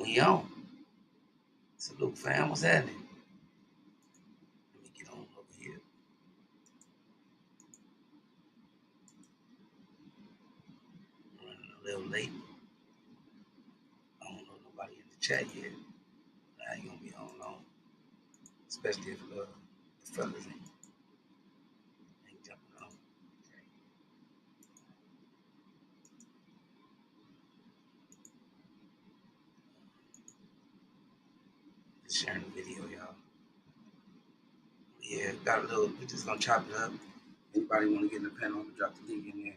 We on. Salute, fam. What's happening? Let me get on over here. Running a little late. I don't know nobody in the chat yet. I ain't gonna be on long. Especially if the fellas ain't jumping on. Just sharing the video, y'all. Yeah, got a little, we're just gonna chop it up. Anybody wanna get in the panel, I'm gonna drop the link in there.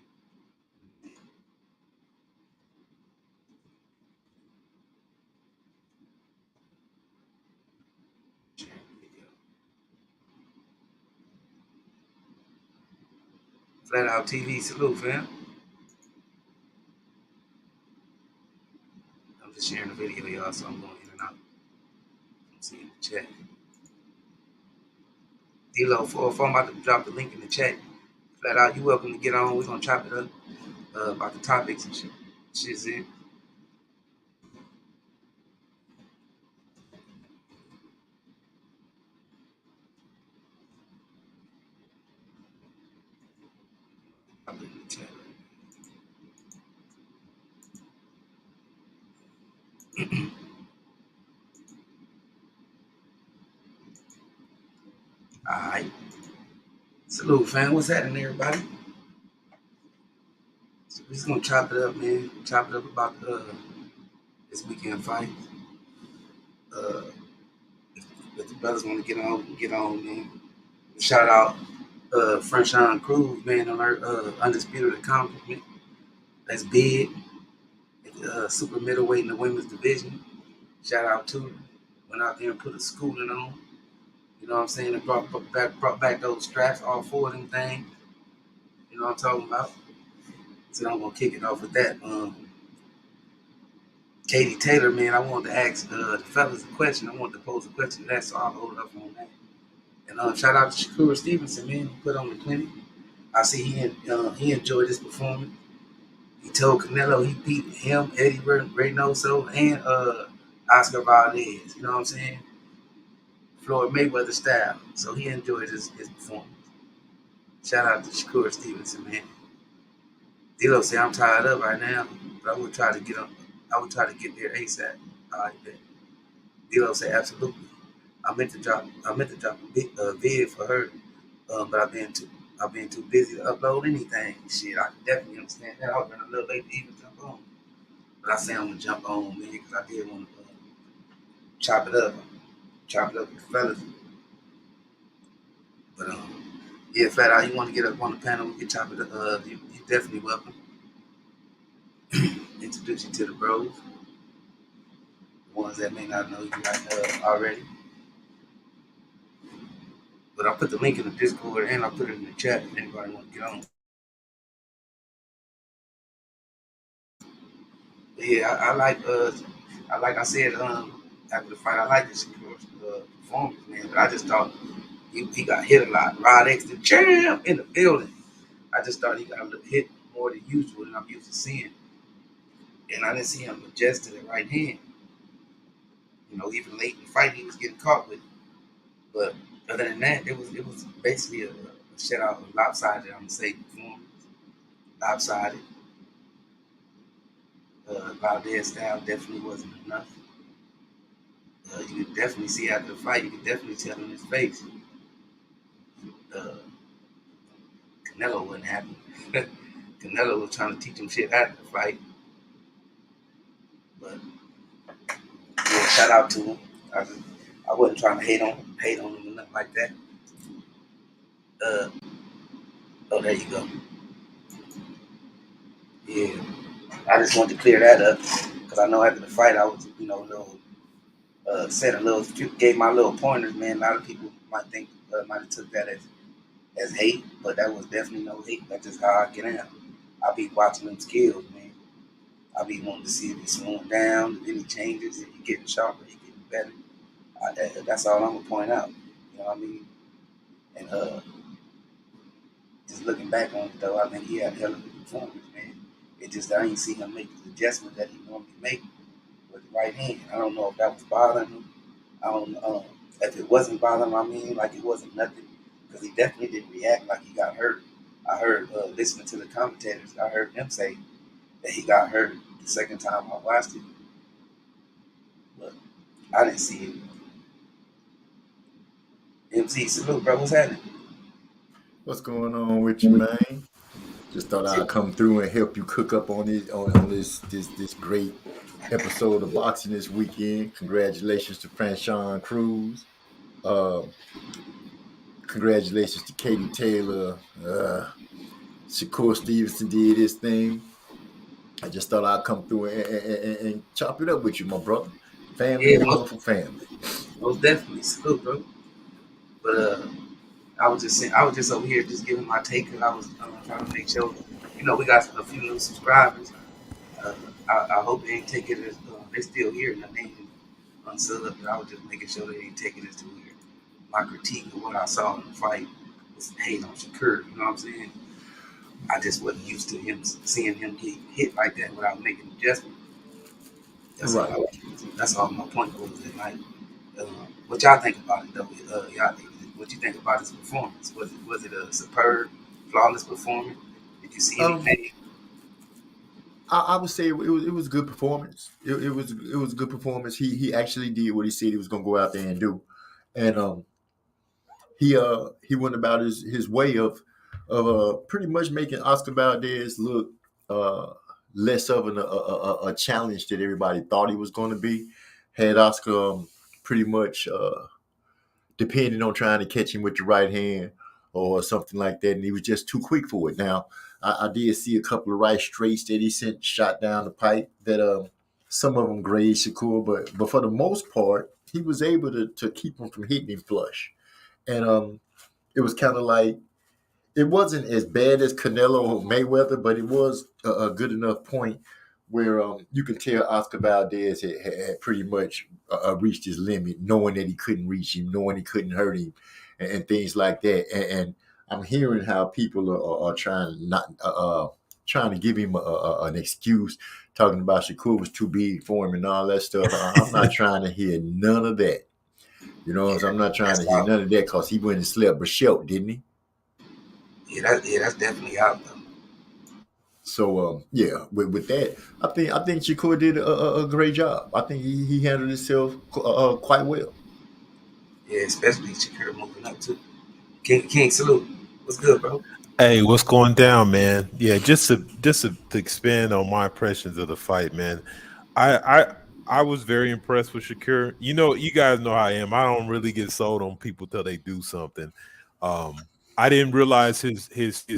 Sharing the video. Flat Out TV, salute, fam. I'm just sharing the video, y'all, so I'm going in and out. I'm seeing the chat. D-Lo, for I'm about to drop the link in the chat. Flat Out, you welcome to get on. We're gonna chop it up about the topics and shit. Shit's in. I'll put it in the chat. Alright. Salute, fam. What's happening, everybody? So we're just gonna chop it up, man. Chop it up about this weekend fight. If the brothers want to get on, man. Shout out Frenchon Cruz, man, on her undisputed accomplishment. That's big. Super middleweight in the women's division. Shout out to her. Went out there and put a schooling on. You know what I'm saying? And brought back those straps, all four of them things. You know what I'm talking about? So I'm gonna kick it off with that. Katie Taylor, man, I wanted to ask the fellas a question. I wanted to pose a question to that, so I'll hold up on that. And shout out to Shakur Stevenson, man, who put on the clinic. I see he enjoyed his performance. He told Canelo he beat him, Eddie Reynoso, and Oscar Valdez. You know what I'm saying? Floyd Mayweather style. So he enjoyed his performance. Shout out to Shakur Stevenson, man. D-Lo say I'm tired up right now, but I would try to get up. I would try to get there ASAP. I like that. D-Lo say absolutely. I meant to drop a big vid for her, but I've been too busy to upload anything. Shit, I can definitely understand that. I was running a little late to even jump on, but I say I'm gonna jump on, man, because I did want to chop it up with the fellas. But yeah, Flat Out, you want to get up on the panel? We can chop it up. You definitely welcome. Introduce you to the bros, the ones that may not know you like already. But I'll put the link in the Discord and I'll put it in the chat if anybody want to get on. But yeah, like I said after the fight, I like this performance, man. But I just thought he got hit a lot. Rod X, the champ, in the building. I just thought he got hit more than usual than I'm used to seeing. And I didn't see him adjust to the right hand. You know, even late in the fight, he was getting caught with it. But other than that, it was basically a shutout, a lopsided, I'm gonna say, performance. Lopsided. Valdez style definitely wasn't enough. You could definitely see after the fight, you could definitely tell in his face. Canelo wasn't happy. Canelo was trying to teach him shit after the fight. But yeah, shout out to him. I wasn't trying to hate on him or nothing like that. Oh, there you go. Yeah, I just wanted to clear that up because I know after the fight I was, a little said a little, gave my little pointers, man. A lot of people might have took that as hate, but that was definitely no hate. That's just how I get out. I be watching them skills, man. I be wanting to see if he's slowing down, if any changes, if he's getting sharper, he getting better. That's all I'm gonna point out. You know what I mean? And just looking back on it though, I think he had a hell of a performance, man. It just I ain't see him make the adjustment that he normally make with right hand. I don't know if that was bothering him. I don't know if it wasn't bothering him. I mean, like it wasn't nothing, because he definitely didn't react like he got hurt. I heard listening to the commentators, I heard them say that he got hurt the second time I watched it, but I didn't see it. MC, salute, bro. What's happening? What's going on with you, man? Just thought I'd come through and help you cook up on this great episode of boxing this weekend. Congratulations to Franchon Cruz. Uh, Congratulations to Katie Taylor. Shakur Stevenson did his thing. I just thought I'd come through and chop it up with you, my brother. Family Yeah, ain't nothing for family. most definitely salute, bro. But I was just over here just giving my take, because I was trying to make sure, we got a few new subscribers. Uh, I hope they ain't take it as they still here and they ain't unsubbed. But I was just making sure they ain't take it as too weird. My critique of what I saw in the fight was hate on Shakur. You know what I'm saying? I just wasn't used to him seeing him get hit like that without making an adjustment. That's Right. all. That's all my point was that night. What y'all think about it though? What you think about his performance? Was it a superb, flawless performance? Did you see Um, anything? I would say it was good performance. It was a good performance. He actually did what he said he was gonna go out there and do, and he went about his way of pretty much making Oscar Valdez look uh less of a challenge that everybody thought he was going to be. Had Oscar pretty much depending on trying to catch him with your right hand or something like that, and he was just too quick for it. Now, I did see a couple of right straights that he sent shot down the pipe that some of them grazed Shakur, but for the most part, he was able to keep him from hitting him flush, and it was kind of like it wasn't as bad as Canelo or Mayweather, but it was a good enough point where you can tell Oscar Valdez had pretty much reached his limit, knowing that he couldn't reach him, knowing he couldn't hurt him, and things like that. And I'm hearing how people are trying not trying to give him an excuse, talking about Shakur was too big for him and all that stuff. I'm not trying to hear none of that. You know, so I'm not trying That's to hear out. none of that because he went and slept Brashelt, didn't he? That's definitely out though. So yeah, with that, I think Shakur did a great job. I think he handled himself quite well. Yeah, especially Shakur moving up too. King, salute. What's good, bro? Hey, what's going down, man? Yeah, just to expand on my impressions of the fight, man. I I I was very impressed with Shakur. You guys know how I am. I don't really get sold on people till they do something. I didn't realize his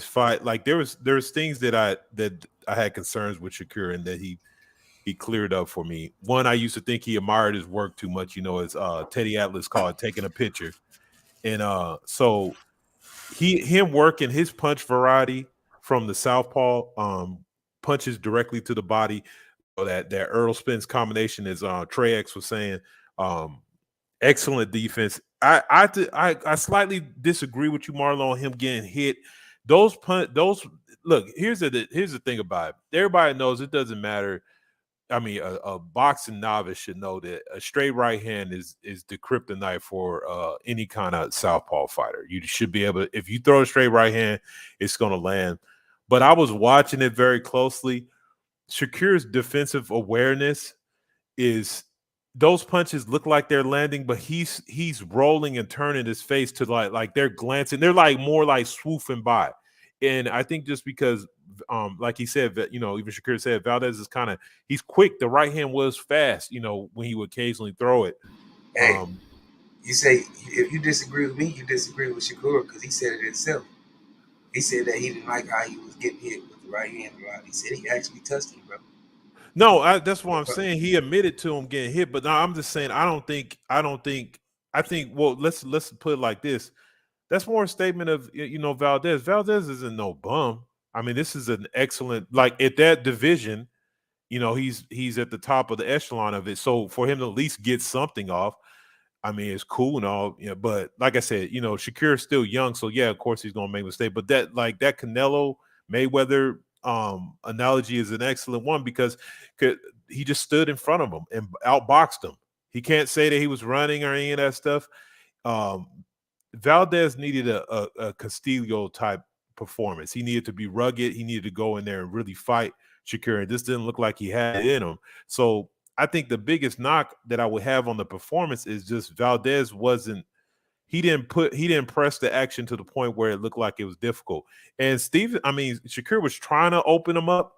fight. Like there's things that I had concerns with Shakur and that he cleared up for me. One, I used to think he admired his work too much. As Teddy Atlas called taking a picture, and so him working his punch variety from the southpaw punches directly to the body. That Earl Spence combination, as Trey X was saying, um, excellent defense. I slightly disagree with you, Marlon, on him getting hit. Those look. Here's the thing about it. Everybody knows it doesn't matter. I mean, a boxing novice should know that a straight right hand is the kryptonite for any kind of southpaw fighter. You should be able to, if you throw a straight right hand, it's going to land. But I was watching it very closely. Shakur's defensive awareness is those punches look like they're landing, but he's rolling and turning his face to like they're glancing. They're like more like swooping by. And I think just because like he said, that even Shakur said Valdez is kind of he's quick. The right hand was fast, when he would occasionally throw it. Hey, Um you say if you disagree with me, you disagree with Shakur, because he said it himself. He said that he didn't like how he was getting hit with the right hand a lot. He said he actually touched him, bro. no, that's what I'm saying. He admitted to him getting hit, but no, I'm just saying I think well, let's put it like this. That's more a statement of Valdez. Valdez isn't no bum. I mean, this is an excellent like at that division. He's at the top of the echelon of it. So for him to at least get something off, I mean, it's cool and all. But like I said, Shakur's still young, so yeah, of course he's gonna make a mistake. But that Canelo Mayweather analogy is an excellent one because stood in front of him and outboxed him. He can't say that he was running or any of that stuff. Valdez needed a Castillo type performance. He needed to be rugged. He needed to go in there and really fight Shakur. And this didn't look like he had it in him. So I think the biggest knock that I would have on the performance is just Valdez he didn't press the action to the point where it looked like it was difficult. And Shakur was trying to open him up.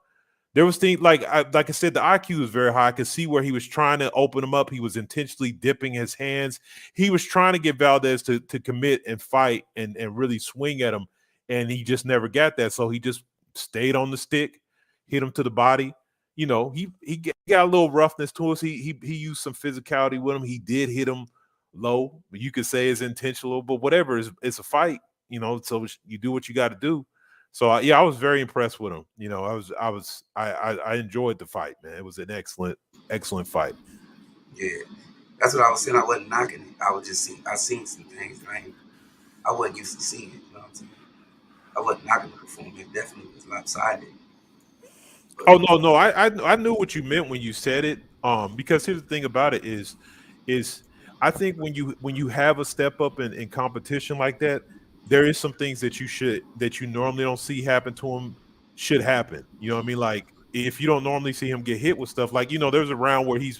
There was things like I said, the IQ was very high. I could see where he was trying to open him up. He was intentionally dipping his hands. He was trying to get Valdez to commit and fight and really swing at him, and he just never got that. So he just stayed on the stick, hit him to the body. You know, he got a little roughness to us. He used some physicality with him. He did hit him low. You could say it's intentional, but whatever. It's a fight. You know, so you do what you got to do. So I was very impressed with him. You know, I enjoyed the fight, man. It was an excellent fight. Yeah, that's what I was saying. I wasn't knocking it. I was just I seen some things that I wasn't used to seeing. You know what I'm saying? I wasn't knocking the performance. It definitely was lopsided. But, oh no, I knew what you meant when you said it. Because here's the thing about it is I think when you have a step up in competition like that, there is some things that you normally don't see happen to him should happen. You know what I mean? Like if you don't normally see him get hit with stuff, like there's a round where they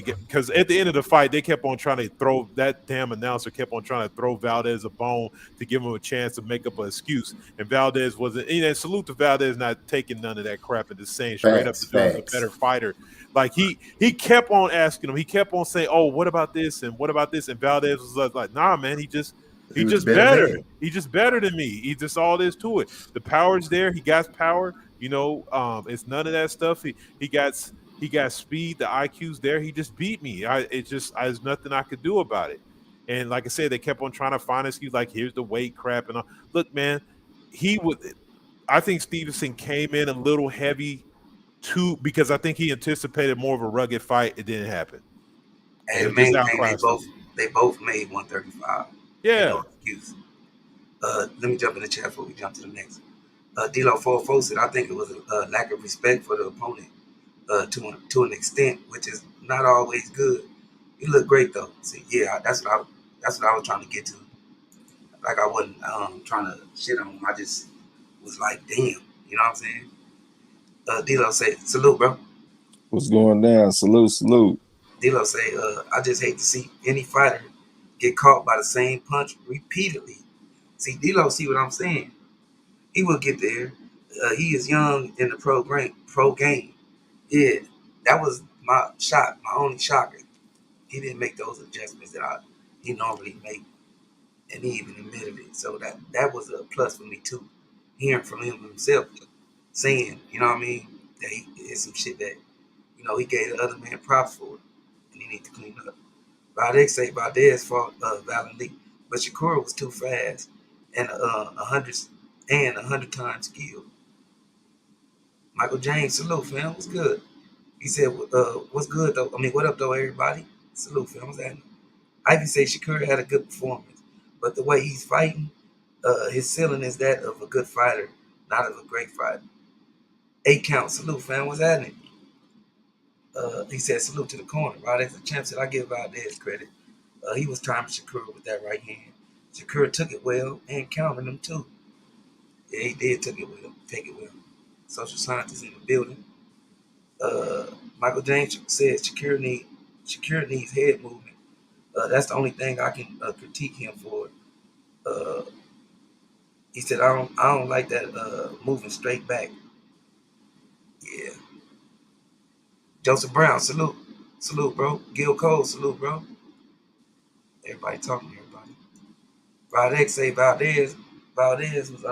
get, because at the end of the fight they kept on trying to throw, that damn announcer kept on trying to throw Valdez a bone to give him a chance to make up an excuse, and Valdez wasn't. And salute to Valdez not taking none of that crap and just saying straight up that he was a better fighter. Like he kept on asking him, he kept on saying, "Oh, what about this and what about this?" And Valdez was like, "Nah, man, he just better. He's just better than me. He just all there is to it. The power's there. He got power. It's none of that stuff. He got speed. The IQ's there. He just beat me. There's nothing I could do about it." And like I said, they kept on trying to find us. He's like, "Here's the weight crap." And all. Look, man, I think Stevenson came in a little heavy because I think he anticipated more of a rugged fight. It didn't happen. And the main thing, they both made 135. Yeah. No excuse. Let me jump in the chat before we jump to the next. D-Lo 4 said, I think it was a lack of respect for the opponent to an extent, which is not always good. He looked great though. See, yeah, that's what I was trying to get to. Like I wasn't trying to shit on him. I just was like, damn, you know what I'm saying? D-Lo said, salute, bro. What's going down? Salute. D-Lo say, I just hate to see any fighter get caught by the same punch repeatedly. See, D-Lo, see what I'm saying? He will get there. He is young in the pro game. Yeah, that was my only shocker. He didn't make those adjustments that he normally make, and he even admitted it. So that was a plus for me too. Hearing from him himself, saying, you know what I mean, that he did some shit that, he gave the other man props for it, and he need to clean up. Valdez fought valiantly, but Shakur was too fast and 100 times skilled. Michael James, salute, fam. What's good? He said, what's good, though? I mean, what up, though, everybody? Salute, fam. What's happening? Ivy said Shakur had a good performance, but the way he's fighting, his ceiling is that of a good fighter, not of a great fighter. 8 count, salute, fam. What's happening? He said, salute to the corner. Valdez, the champ, said, I give Valdez credit. He was timing Shakur with that right hand. Shakur took it well and countered him, too. Yeah, he did take it well. Social scientist in the building. Michael James says Shakur needs head movement. That's the only thing I can critique him for. He said I don't like that moving straight back. Yeah. Joseph Brown, salute, bro. Gil Cole, salute, bro. Everybody talking to everybody. Valdez say Valdez was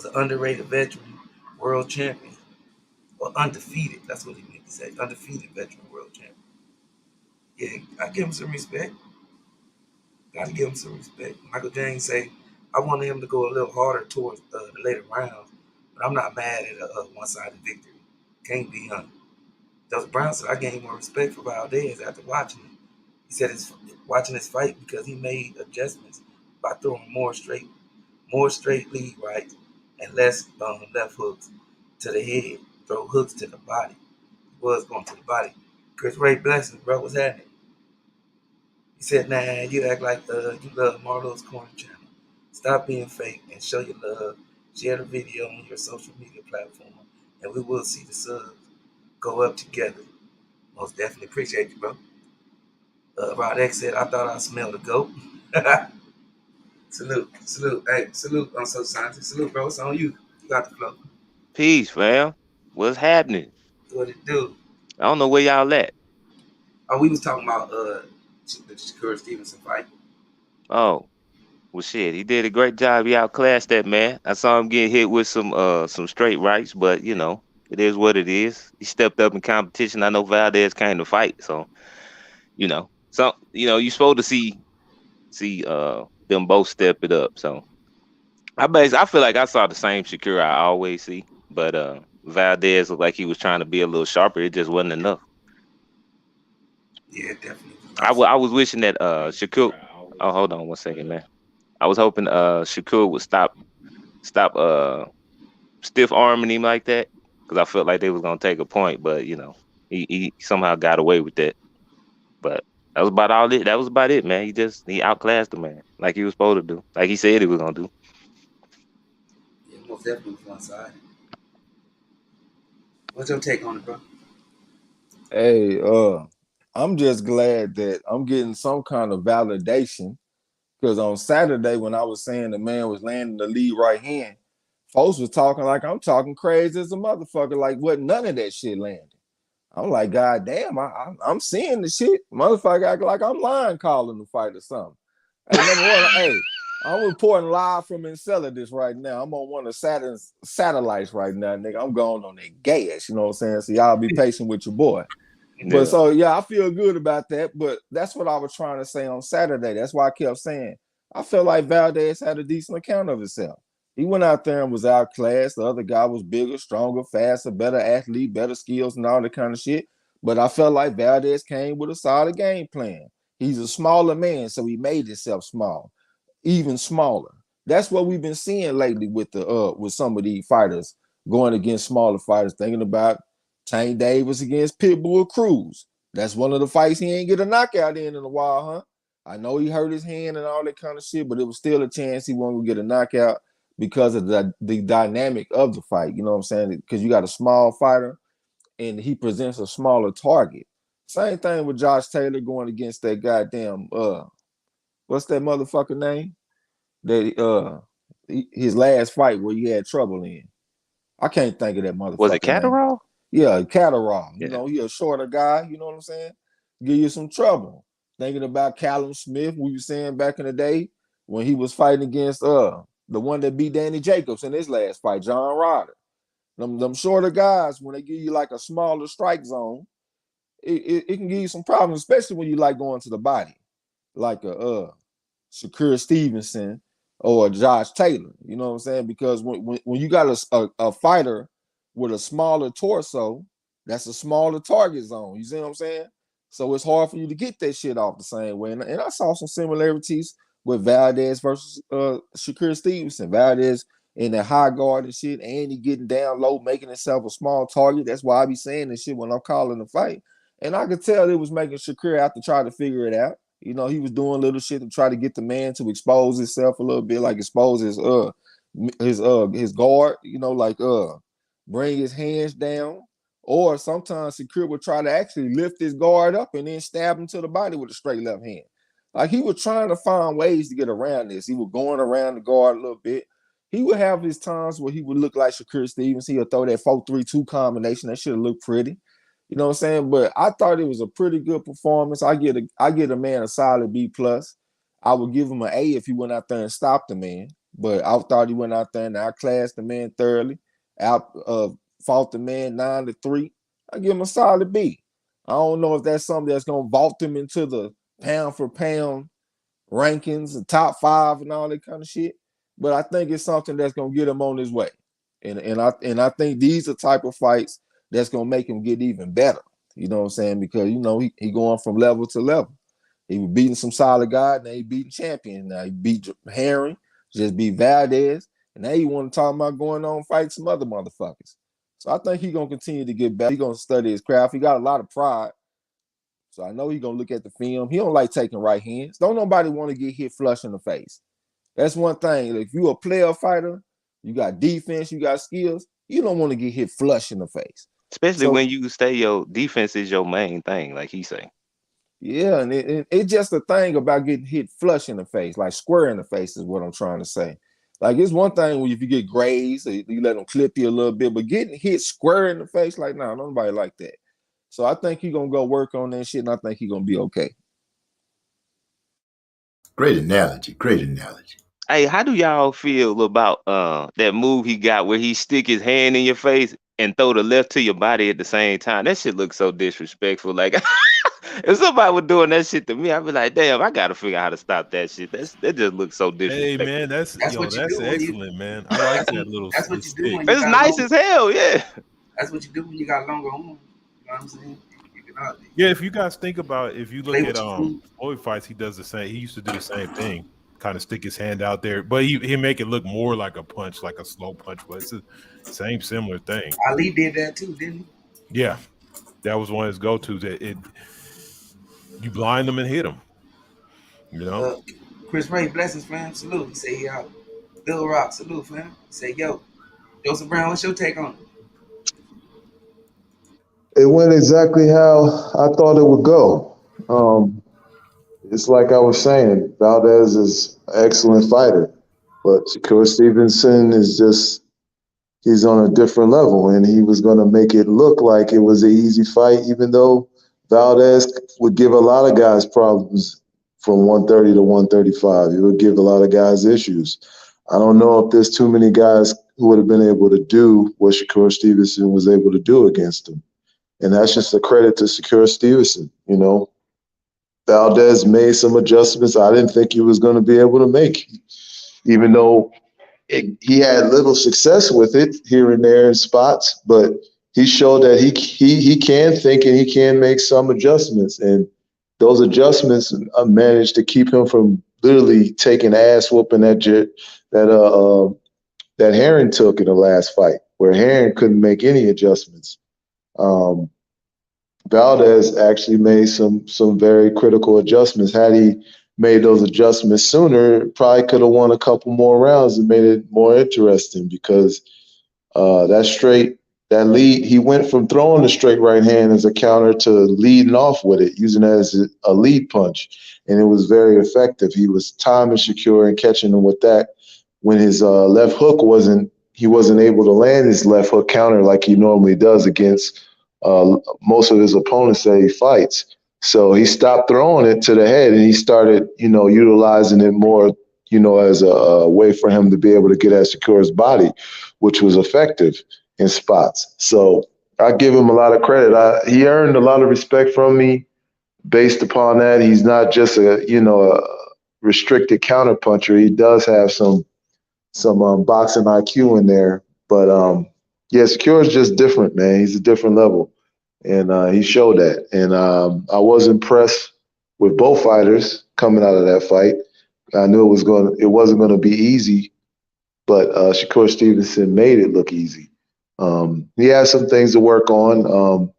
an underrated veteran world champion. Or undefeated, that's what he meant to say. Undefeated veteran world champion. Yeah, I give him some respect. Gotta give him some respect. Michael James say, I wanted him to go a little harder towards the later rounds, but I'm not mad at a one-sided victory. Can't be honest. Joseph Brown said, I gained more respect for Valdez after watching him. He said watching his fight because he made adjustments by throwing more straight lead right and less left hooks to the head, throw hooks to the body. He was going to the body. Chris Ray Blessings, bro, what's happening? He said, nah, you act like you love MARLO'S Corner channel. Stop being fake and show your love. Share the video on your social media platform, and we will see the subs go up together. Most definitely appreciate you, bro. Rod X said, I thought I smelled a goat. Salute. Hey, salute on social scientist. Salute, bro. It's on you. You got the flow. Peace, fam. What's happening? What it do? I don't know where y'all at. Oh, we was talking about the Shakur Stevenson fight. Oh, well, shit. He did a great job. He outclassed that man. I saw him get hit with some straight rights, but you know, it is what it is. He stepped up in competition. I know Valdez came to fight, so you know, you supposed to see them both step it up. So I feel like I saw the same Shakur I always see, but Valdez looked like he was trying to be a little sharper. It just wasn't enough. Yeah, definitely. I was wishing that Shakur. Oh, hold on 1 second, man. I was hoping Shakur would stop stiff arming him like that, because I felt like they was gonna take a point, but you know, he somehow got away with that. But that was about all it. That was about it, man. He outclassed the man like he was supposed to do, like he said he was gonna do. Yeah, most definitely was one side. What's your take on it, bro? Hey, I'm just glad that I'm getting some kind of validation, because on Saturday when I was saying the man was landing the lead right hand, folks was talking like I'm talking crazy as a motherfucker, like what none of that shit landed. I'm like, God damn, I'm seeing the shit. Motherfucker act like I'm lying calling the fight or something. Hey, number one, hey, I'm reporting live from Enceladus right now. I'm on one of Saturn's satellites right now, nigga. I'm going on that gas, you know what I'm saying? So y'all be patient with your boy. But so yeah, I feel good about that. But that's what I was trying to say on Saturday. That's why I kept saying I felt like Valdez had a decent account of himself. He went out there and was outclassed. The other guy was bigger, stronger, faster, better athlete, better skills, and all that kind of shit. But I felt like Valdez came with a solid game plan. He's a smaller man, so he made himself small, even smaller. That's what we've been seeing lately with some of these fighters going against smaller fighters. Thinking about Tank Davis against Pitbull Cruz. That's one of the fights he ain't get a knockout in a while, huh? I know he hurt his hand and all that kind of shit, but it was still a chance he wasn't gonna get a knockout because of the dynamic of the fight. You know what I'm saying? Because you got a small fighter and he presents a smaller target. Same thing with Josh Taylor going against that goddamn what's that motherfucker name? That his last fight where he had trouble in. I can't think of that motherfucker. Was it Catterall? Yeah, Catterall. Yeah. You know, he a shorter guy, you know what I'm saying? Give you some trouble. Thinking about Callum Smith, we were saying back in the day when he was fighting against the one that beat Danny Jacobs in his last fight, John Ryder. Them shorter guys, when they give you like a smaller strike zone, it can give you some problems, especially when you like going to the body, like a Shakur Stevenson or Josh Taylor. You know what I'm saying? Because when you got a fighter with a smaller torso, that's a smaller target zone. You see what I'm saying? So it's hard for you to get that shit off the same way. And I saw some similarities with Valdez versus Shakur Stevenson. Valdez in that high guard and shit, and he getting down low, making himself a small target. That's why I be saying this shit when I'm calling the fight. And I could tell it was making Shakur have to try to figure it out. You know, he was doing little shit to try to get the man to expose himself a little bit, like expose his guard, you know, like bring his hands down. Or sometimes Shakur would try to actually lift his guard up and then stab him to the body with a straight left hand. Like he was trying to find ways to get around this. He was going around the guard a little bit. He would have his times where he would look like Shakur Stevenson. He would throw that 4-3-2 combination. That should have looked pretty. You know what I'm saying? But I thought it was a pretty good performance. I get a man a solid B+. I would give him an A if he went out there and stopped the man. But I thought he went out there and outclassed the man thoroughly. Fought the man 9-3. I give him a solid B. I don't know if that's something that's gonna vault him into the pound for pound rankings, the top 5 and all that kind of shit. But I think it's something that's gonna get him on his way. And I think these are type of fights that's gonna make him get even better. You know what I'm saying? Because you know he going from level to level. He was beating some solid guys, now he beating champions. Now he beat Herring, just beat Valdez, And now you want to talk about going on fight some other motherfuckers. So I think he's gonna continue to get better. He's gonna study his craft. He got a lot of pride. So I know he's gonna look at the film. He don't like taking right hands. Don't nobody want to get hit flush in the face. That's one thing. If you a player fighter, you got defense, you got skills, you don't want to get hit flush in the face. Especially when you say your defense is your main thing, like he say. Yeah, and it's just a thing about getting hit flush in the face, like square in the face is what I'm trying to say. Like, it's one thing when if you get grazed, you let them clip you a little bit, but getting hit square in the face, like, no, nobody like that. So I think he's going to go work on that shit, and I think he's going to be okay. Great analogy. Great analogy. Hey, how do y'all feel about that move he got where he stick his hand in your face and throw the left to your body at the same time? That shit looks so disrespectful. Like, if somebody was doing that shit to me, I'd be like, damn, I gotta figure out how to stop that shit. That just looks so disrespectful. Hey man, that's excellent, man. I like that little That's what you do stick. when you It's got nice long, as hell, yeah. That's what you do when you got longer arms. You know what I'm saying? Yeah, if you guys think about, if you look Play at what you Floyd fights, he does the same. He used to do the same thing, kind of stick his hand out there, but he make it look more like a punch, like a slow punch. But it's the same similar thing. Ali did that too, didn't he? Yeah, that was one of his go-tos. You blind them and hit them. You know. Chris Ray, blessings, fam. Salute. He say he out. Bill Rock, salute, fam. He say, yo, Joseph Brown, what's your take on it? It went exactly how I thought it would go. It's like I was saying, Valdez is an excellent fighter, but Shakur Stevenson is just, he's on a different level, and he was going to make it look like it was an easy fight, even though Valdez would give a lot of guys problems from 130 to 135. He would give a lot of guys issues. I don't know if there's too many guys who would have been able to do what Shakur Stevenson was able to do against him. And that's just a credit to Shakur Stevenson. You know, Valdez made some adjustments I didn't think he was going to be able to make, even though he had little success with it here and there in spots. But he showed that he can think and he can make some adjustments. And those adjustments managed to keep him from literally taking ass whooping that Herring took in the last fight, where Herring couldn't make any adjustments. Valdez actually made some very critical adjustments. Had he made those adjustments sooner, probably could have won a couple more rounds and made it more interesting, because that lead, he went from throwing the straight right hand as a counter to leading off with it, using it as a lead punch. And it was very effective. He was timing Shakur and catching him with that. When his left hook he wasn't able to land his left hook counter like he normally does against most of his opponents that he fights. So he stopped throwing it to the head and he started, utilizing it more, as a way for him to be able to get at Shakur's body, which was effective in spots. So I give him a lot of credit. He earned a lot of respect from me based upon that. He's not just a restricted counterpuncher. He does have some boxing IQ in there. But yeah, Shakur is just different, man. He's a different level. And he showed that. And I was impressed with both fighters coming out of that fight. I knew it wasn't going to be easy, but Shakur Stevenson made it look easy. He has some things to work on.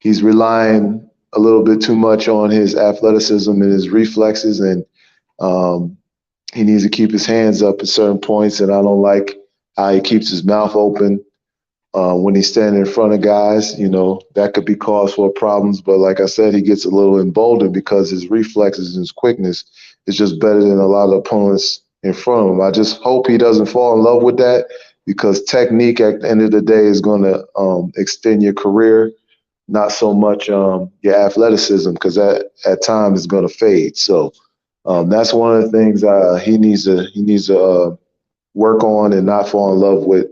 He's relying a little bit too much on his athleticism and his reflexes, and he needs to keep his hands up at certain points. And I don't like how he keeps his mouth open when he's standing in front of guys. That could be cause for problems. But like I said, he gets a little emboldened because his reflexes and his quickness is just better than a lot of opponents in front of him. I just hope he doesn't fall in love with that, because technique at the end of the day is going to extend your career, not so much your athleticism, because that at times is going to fade. So that's one of the things he needs to work on, and not fall in love with,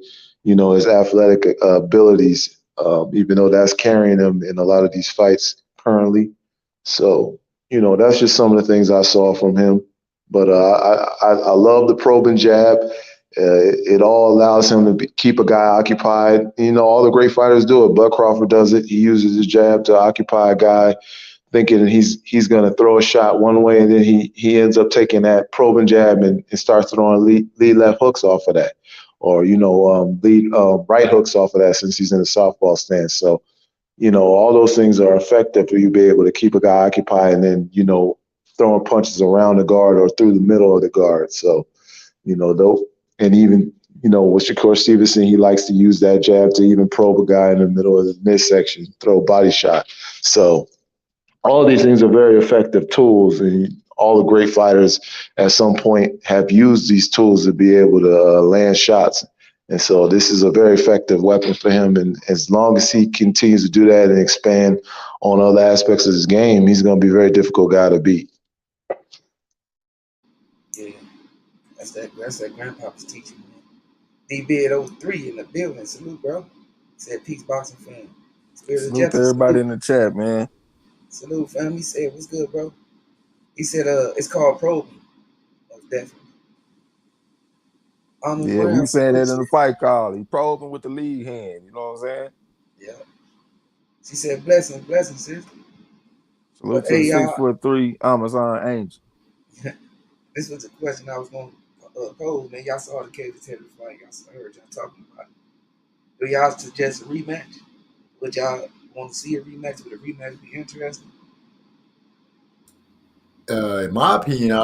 his athletic abilities, even though that's carrying him in a lot of these fights currently. So, that's just some of the things I saw from him. But I love the probing jab. It all allows him to keep a guy occupied. All the great fighters do it. Bud Crawford does it. He uses his jab to occupy a guy. thinking he's going to throw a shot one way, and then he ends up taking that probing jab and starts throwing lead left hooks off of that, or lead right hooks off of that, since he's in a softball stance. So all those things are effective for you to be able to keep a guy occupied, and then throwing punches around the guard or through the middle of the guard. So though, and even with Shakur Stevenson, he likes to use that jab to even probe a guy in the middle of the midsection, throw a body shot. So all of these things are very effective tools, and all the great fighters at some point have used these tools to be able to land shots. And so this is a very effective weapon for him. And as long as he continues to do that and expand on other aspects of his game, he's going to be a very difficult guy to beat. Yeah, that's that grandpapa's teaching, man. D-Bid03 in the building. Salute, bro. Said peace, boxing fan. Spirit of Salute to Jefferson. everybody in the chat, man. Salute, fam. He said, what's good, bro? He said, it's called probing. Most definitely. Yeah, we saying that in the fight call. He probing with the lead hand. You know what I'm saying? Yeah. She said, blessings, sis. Salute to the 6'3" Amazon Angel. This was a question I was going to pose, man. Y'all saw the Katie Taylor fight. Y'all heard y'all talking about it. Do y'all suggest a rematch? Would y'all want to see a rematch? Would a rematch be interesting? In my opinion,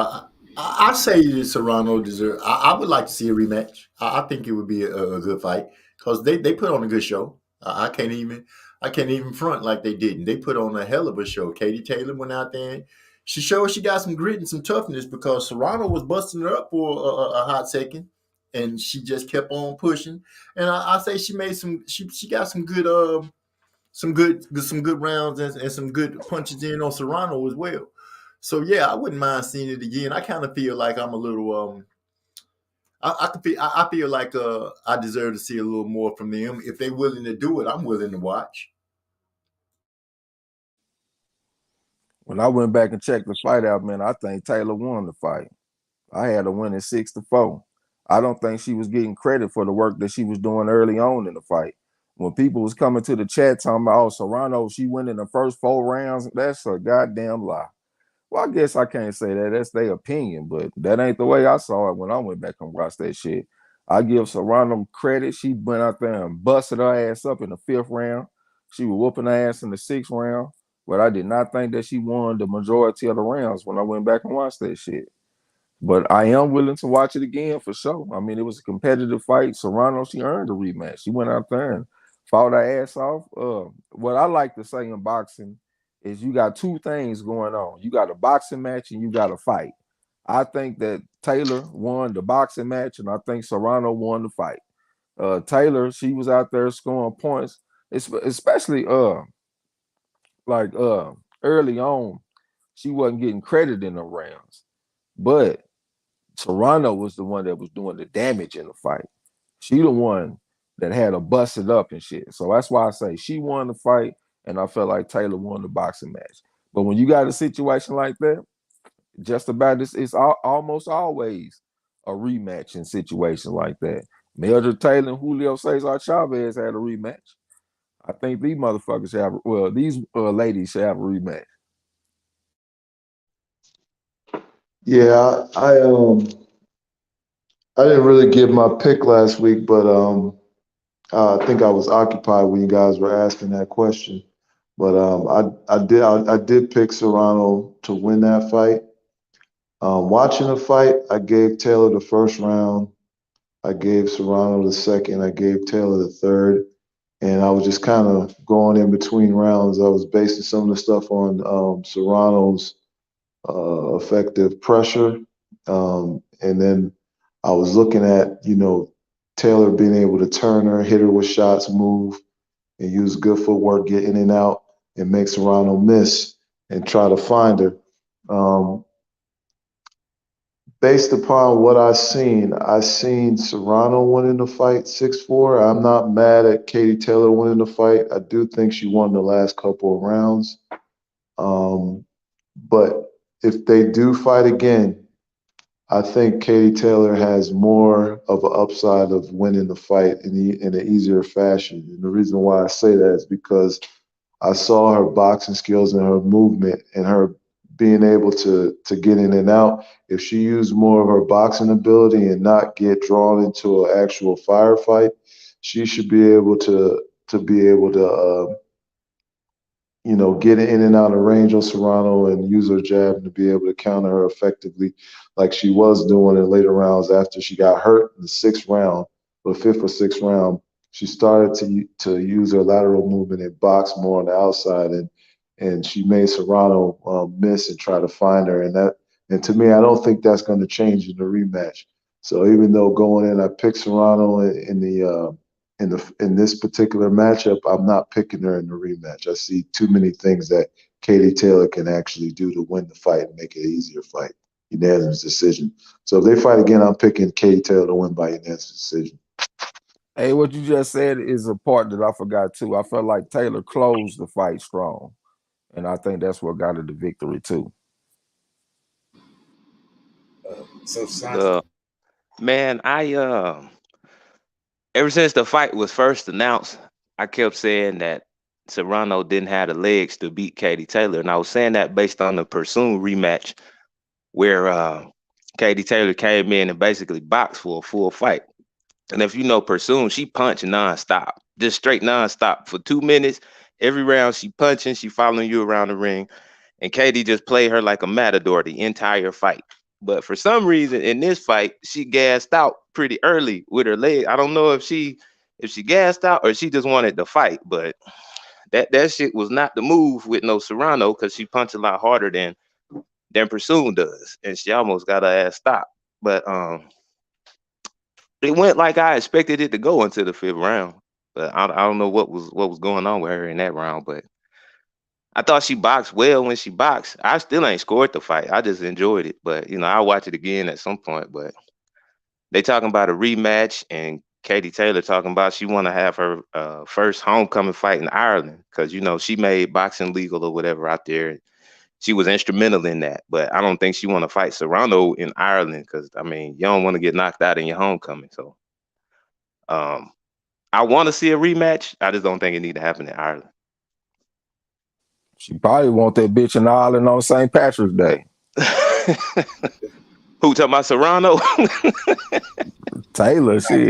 I say Serrano deserves. I would like to see a rematch. I think it would be a good fight because they put on a good show. I can't even front like they didn't. They put on a hell of a show. Katie Taylor went out there and she showed she got some grit and some toughness because Serrano was busting her up for a hot second, and she just kept on pushing. And I say she made some. She got some good rounds and some good punches in on Serrano as well. So yeah, I wouldn't mind seeing it again. I kind of feel like I'm a little I feel like I deserve to see a little more from them. If they're willing to do it, I'm willing to watch. When I went back and checked the fight out, man, I think Taylor won the fight. I had her winning 6-4. I don't think she was getting credit for the work that she was doing early on in the fight. When people was coming to the chat talking about, oh, Serrano, she went in the first 4 rounds, that's a goddamn lie. Well, I guess I can't say that. That's their opinion, but that ain't the way I saw it when I went back and watched that shit. I give Serrano credit. She went out there and busted her ass up in the 5th round. She was whooping her ass in the 6th round, but I did not think that she won the majority of the rounds when I went back and watched that shit. But I am willing to watch it again for sure. I mean, it was a competitive fight. Serrano, she earned a rematch. She went out there and fought her ass off. What I like to say in boxing is you got 2 things going on. You got a boxing match and you got a fight. I think that Taylor won the boxing match, and I think Serrano won the fight. Taylor, she was out there scoring points, especially early on. She wasn't getting credit in the rounds, but Serrano was the one that was doing the damage in the fight. She the one that had her busted up and shit. So that's why I say she won the fight, and I felt like Taylor won the boxing match. But when you got a situation like that, just about this, it's almost always a rematch in situation like that. Mildred Taylor and Julio Cesar Chavez had a rematch. I think these motherfuckers these ladies should have a rematch. Yeah, I didn't really give my pick last week, but I think I was occupied when you guys were asking that question. But I did pick Serrano to win that fight. Watching the fight, I gave Taylor the first round. I gave Serrano the second. I gave Taylor the third. And I was just kind of going in between rounds. I was basing some of the stuff on Serrano's effective pressure. And then I was looking at, Taylor being able to turn her, hit her with shots, move, and use good footwork, get in and out, and make Serrano miss and try to find her. Based upon what I seen Serrano winning the fight 6-4. I'm not mad at Katie Taylor winning the fight. I do think she won the last couple of rounds. But if they do fight again, I think Katie Taylor has more of an upside of winning the fight in an easier fashion. And the reason why I say that is because I saw her boxing skills and her movement and her being able to get in and out. If she used more of her boxing ability and not get drawn into an actual firefight, she should be able to get in and out of range on Serrano and use her jab to be able to counter her effectively, like she was doing in later rounds after she got hurt in the sixth round, or fifth or sixth round. She started to use her lateral movement and box more on the outside, and she made Serrano miss and try to find her. And to me, I don't think that's going to change in the rematch. So even though going in, I picked Serrano in this particular matchup, I'm not picking her in the rematch. I see too many things that Katie Taylor can actually do to win the fight and make it an easier fight. Unanimous decision. So if they fight again, I'm picking Katie Taylor to win by unanimous decision. Hey, what you just said is a part that I forgot too. I felt like Taylor closed the fight strong, and I think that's what got her the victory too. Man, ever since the fight was first announced, I kept saying that Serrano didn't have the legs to beat Katie Taylor, and I was saying that based on the Pursuit rematch, where Katie Taylor came in and basically boxed for a full fight. And if you know Pursuit, she punched nonstop, just straight nonstop for 2 minutes. Every round she punching, she following you around the ring, and Katie just played her like a matador the entire fight. But for some reason in this fight, she gassed out pretty early with her leg. I don't know if she gassed out or she just wanted to fight, but that shit was not the move with no Serrano, because she punched a lot harder than Pursuit does, and she almost got her ass stopped. But it went like I expected it to go into the fifth round. But I don't know what was going on with her in that round, but I thought she boxed well when she boxed. I still ain't scored the fight. I just enjoyed it. But I'll watch it again at some point. But they talking about a rematch, and Katie Taylor talking about she want to have her first homecoming fight in Ireland, because she made boxing legal or whatever out there. She was instrumental in that. But I don't think she want to fight Serrano in Ireland, because you don't want to get knocked out in your homecoming. So I want to see a rematch. I just don't think it need to happen in Ireland. She probably want that bitch in Ireland on St. Patrick's Day. Who talking about Serrano? Taylor, shit,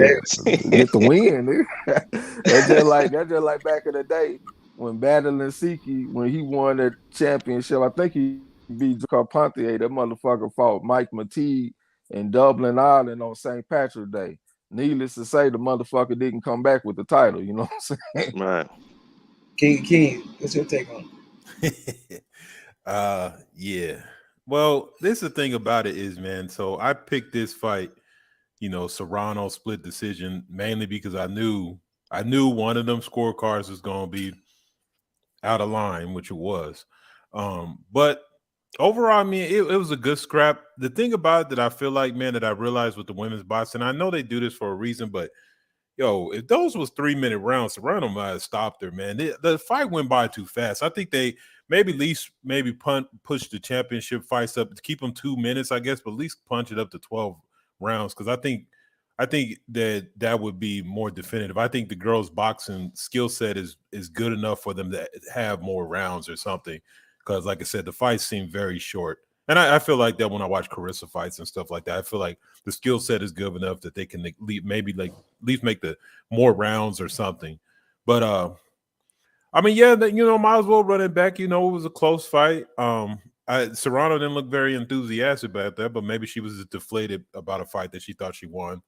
get the win. That's just like back in the day when battling Siki, when he won that championship. I think he beat Carpentier. That motherfucker fought Mike Mateague in Dublin, Ireland on St. Patrick's Day. Needless to say, the motherfucker didn't come back with the title. You know what I'm saying? Right. King, what's your take on it? Yeah. Well, this is the thing about it is, man. So I picked this fight, Serrano split decision, mainly because I knew one of them scorecards was going to be out of line, which it was. But overall, it was a good scrap. The thing about it that I feel like, man, that I realized with the women's boxing, I know they do this for a reason, but if those was 3-minute rounds, Serrano might have stopped her, man. The fight went by too fast. I think they maybe push the championship fights up to keep them 2 minutes, I guess, but at least punch it up to 12 rounds, because I think that would be more definitive. I think the girls' boxing skill set is good enough for them to have more rounds or something, because, like I said, the fights seem very short. And I feel like that when I watch Carissa fights and stuff like that. I feel like the skill set is good enough that they can maybe at least make the more rounds or something. But might as well run it back. It was a close fight. Serrano didn't look very enthusiastic about that, but maybe she was deflated about a fight that she thought she won.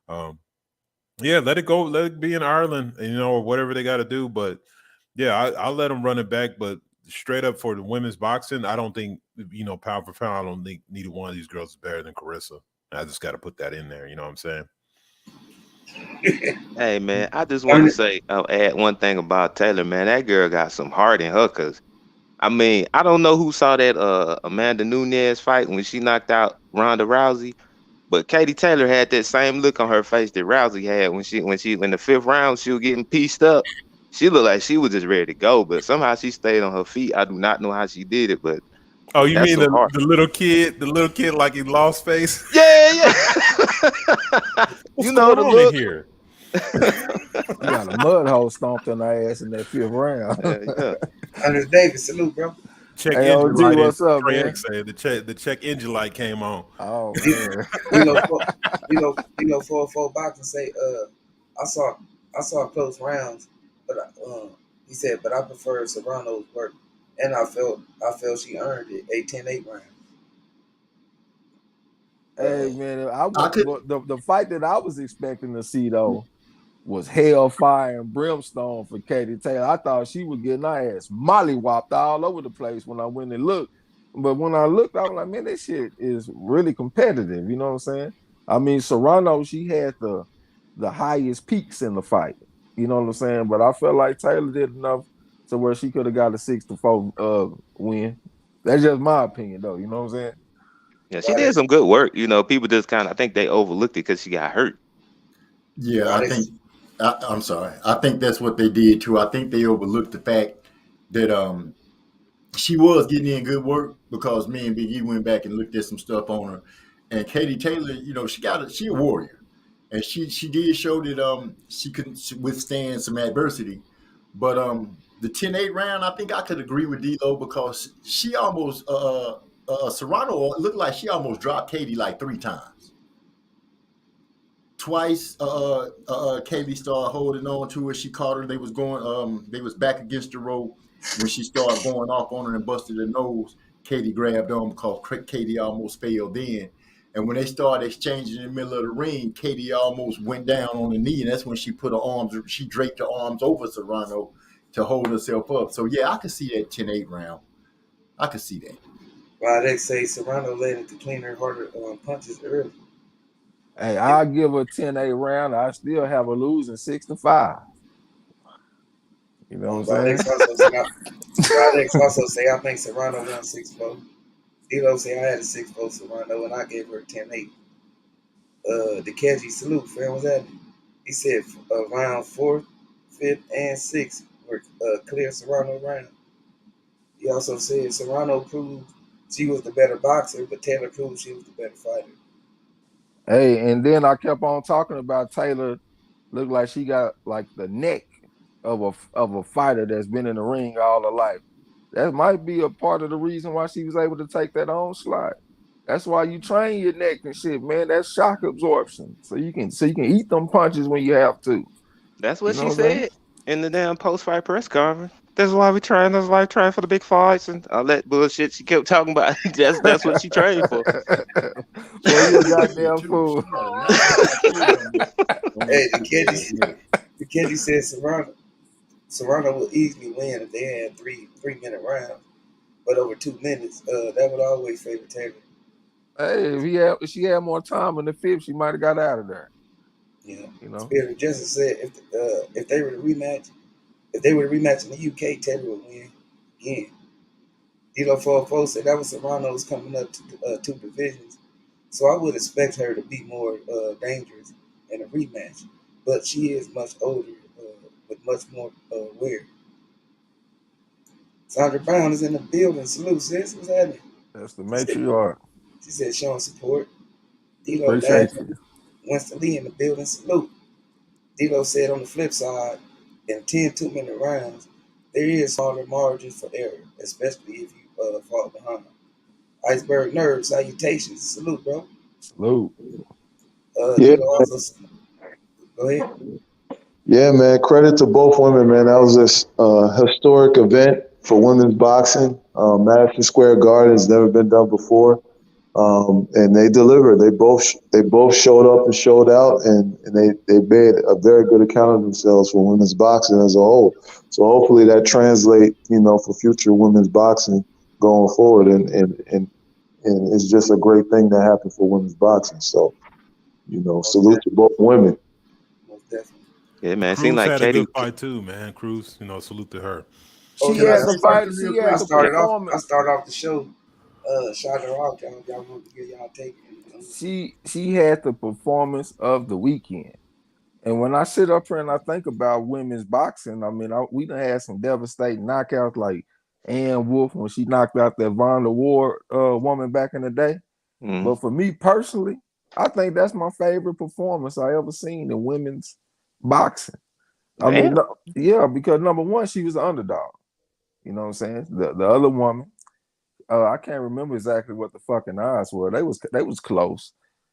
Let it go. Let it be in Ireland, or whatever they got to do. But yeah, I'll let them run it back. But straight up for the women's boxing, I don't think, pound for pound, I don't think neither one of these girls is better than Carissa. I just got to put that in there. You know what I'm saying? Hey, man, I just want to say, add one thing about Taylor, man. That girl got some heart in her, because, I don't know who saw that Amanda Nunes fight when she knocked out Ronda Rousey, but Katie Taylor had that same look on her face that Rousey had when the fifth round she was getting pieced up. She looked like she was just ready to go, but somehow she stayed on her feet. I do not know how she did it, but oh, you mean the little kid like he lost face? Yeah. What's going on in here? You got a mud hole stomped on our ass in that 5th round. Yeah. Under Davis, salute, bro. Check Hey, engine OG, light. what's up, Trey man? X said the check engine light came on. Oh man. You know, 404 boxing say, I saw close rounds, but he said, but I prefer Serrano's work, and I felt she earned it a 10-8 round. Hey man, I could. the fight that I was expecting to see though was hellfire and brimstone for Katie Taylor. I thought she was getting her ass mollywopped all over the place when I went and looked. But when I looked, I was like, man, this shit is really competitive. You know what I'm saying? I mean, Serrano, she had the highest peaks in the fight. You know what I'm saying? But I felt like Taylor did enough to where she could have got a 6-4 win. That's just my opinion, though. You know what I'm saying? Yeah, she did some good work. You know, people just I think they overlooked it because she got hurt. Yeah, I'm sorry. I think that's what they did too. I think they overlooked the fact that she was getting in good work because me and Big E went back and looked at some stuff on her. And Katie Taylor, she a warrior. And she did show that she could withstand some adversity. But the 10-8 round, I think I could agree with D-Lo because she almost Serrano looked like she almost dropped Katie like 3 times. Twice, Katie started holding on to her. She caught her. They was back against the rope. When she started going off on her and busted her nose, Katie grabbed on because Katie almost fell then. And when they started exchanging in the middle of the ring, Katie almost went down on the knee, and that's when she she draped her arms over Serrano to hold herself up. So yeah, I could see that 10-8 round. I could see that. Well, they say Serrano landed the cleaner, harder punches early. Hey, I'll give her 10-8 round. I still have her losing 6-5. You know what I'm saying? Alex also say I think Serrano won 6-4. D-Lo say I had a 6-4 Serrano and I gave her 10-8. The Keji salute, friend, was that? He said round 4th, 5th, and 6th were clear Serrano round. He also said Serrano proved she was the better boxer, but Taylor proved she was the better fighter. Hey, and then I kept on talking about Taylor. Looked like she got like the neck of a fighter that's been in the ring all her life. That might be a part of the reason why she was able to take that onslaught. That's why you train your neck and shit, man. That's shock absorption. So you can eat them punches when you have to. That's what You know she what I'm saying? said in the damn post-fight press conference. That's why we train. That's why I train for the big fights and all that bullshit she kept talking about. That's what she trained for. Boy, you a goddamn fool. Hey, the Keji said Serrano would easily win if they had three-minute rounds, but over 2 minutes, that would always favor Taylor. Hey, if she had more time in the 5th, she might have got out of there. Yeah, you know. Spirit of Justice said if they were to rematch in the UK, Taylor would win again. D-Lo 404 said that was Serrano's coming up to 2 divisions, so I would expect her to be more dangerous in a rematch. But she is much older, with much more wear. Sandra Brown is in the building. Salute, sis. What's happening? That's the matriarch. She said showing support. D-Lo Appreciate you. Winston Lee in the building. Salute. D-Lo said on the flip side, in 10 2-minute rounds, there is smaller margins for error, especially if you fall behind. Iceberg Nerve, salutations. Salute, bro. Salute. Yeah. D-Lo also, go ahead. Yeah, man. Credit to both women, man. That was a historic event for women's boxing. Madison Square Garden has never been done before, and they delivered. They both showed up and showed out, and they made a very good account of themselves for women's boxing as a whole. So hopefully that translates, for future women's boxing going forward, and it's just a great thing that happened for women's boxing. So, salute to both women. Most definitely. Yeah, man. It seemed Cruz like had a Katie. good fight too, man. Cruz, salute to her. She yeah, had the fight. She had the performance. I started off the show. Shout her out, y'all want to get y'all take it. She had the performance of the weekend. And when I sit up here and I think about women's boxing, I mean, we done had some devastating knockouts like Ann Wolfe when she knocked out that Vonda Ward woman back in the day. Mm-hmm. But for me personally, I think that's my favorite performance I ever seen in women's boxing. I Damn. mean, yeah, because number one, she was an underdog. You know what I'm saying? The other woman, I can't remember exactly what the fucking odds were. They was close,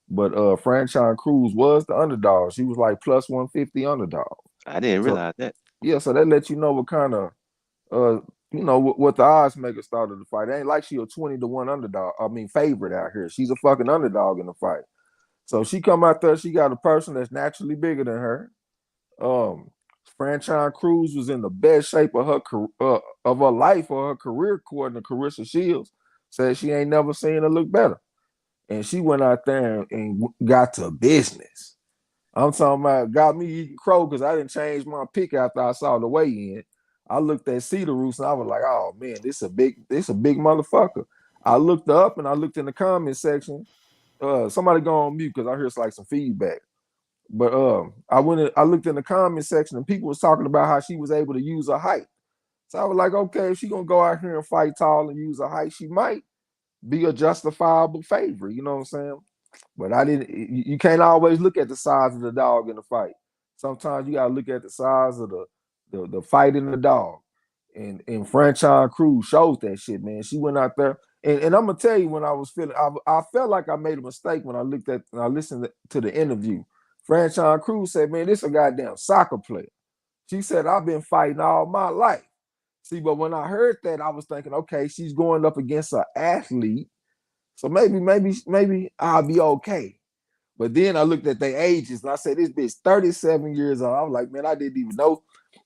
but Franchon Cruz was the underdog. She was like plus 150 underdog. I didn't So realize that. yeah, so that let you know what kind of what the odds maker started the fight. It ain't like she a 20-1 underdog. I mean favorite out here. She's a fucking underdog in the fight. So she come out there, she got a person that's naturally bigger than her. Franchon Cruz was in the best shape of her life or her career, according to Carissa Shields. Said she ain't never seen her look better. And she went out there and got to business. I'm talking about got me eating crow because I didn't change my pick after I saw the weigh-in. I looked at Cedar Roost and I was like, oh man, this a big motherfucker. I looked up and I looked in the comment section. Somebody go on mute because I hear like some feedback. But I looked in the comment section and people was talking about how she was able to use her height. So I was like, okay, if she gonna go out here and fight tall and use her height, she might be a justifiable favorite. You know what I'm saying? But I didn't. You can't always look at the size of the dog in the fight. Sometimes you gotta look at the size of the fight in the dog. And Franchon Cruz shows that shit, man. She went out there, and I'm gonna tell you when I was feeling, I felt like I made a mistake when I listened to the interview. Franchon Cruz said, "Man, this a goddamn soccer player." She said, "I've been fighting all my life." See, but when I heard that, I was thinking, okay, she's going up against an athlete, so maybe I'll be okay. But then I looked at their ages and I said, this bitch 37 years old. I was like, man, I didn't even know.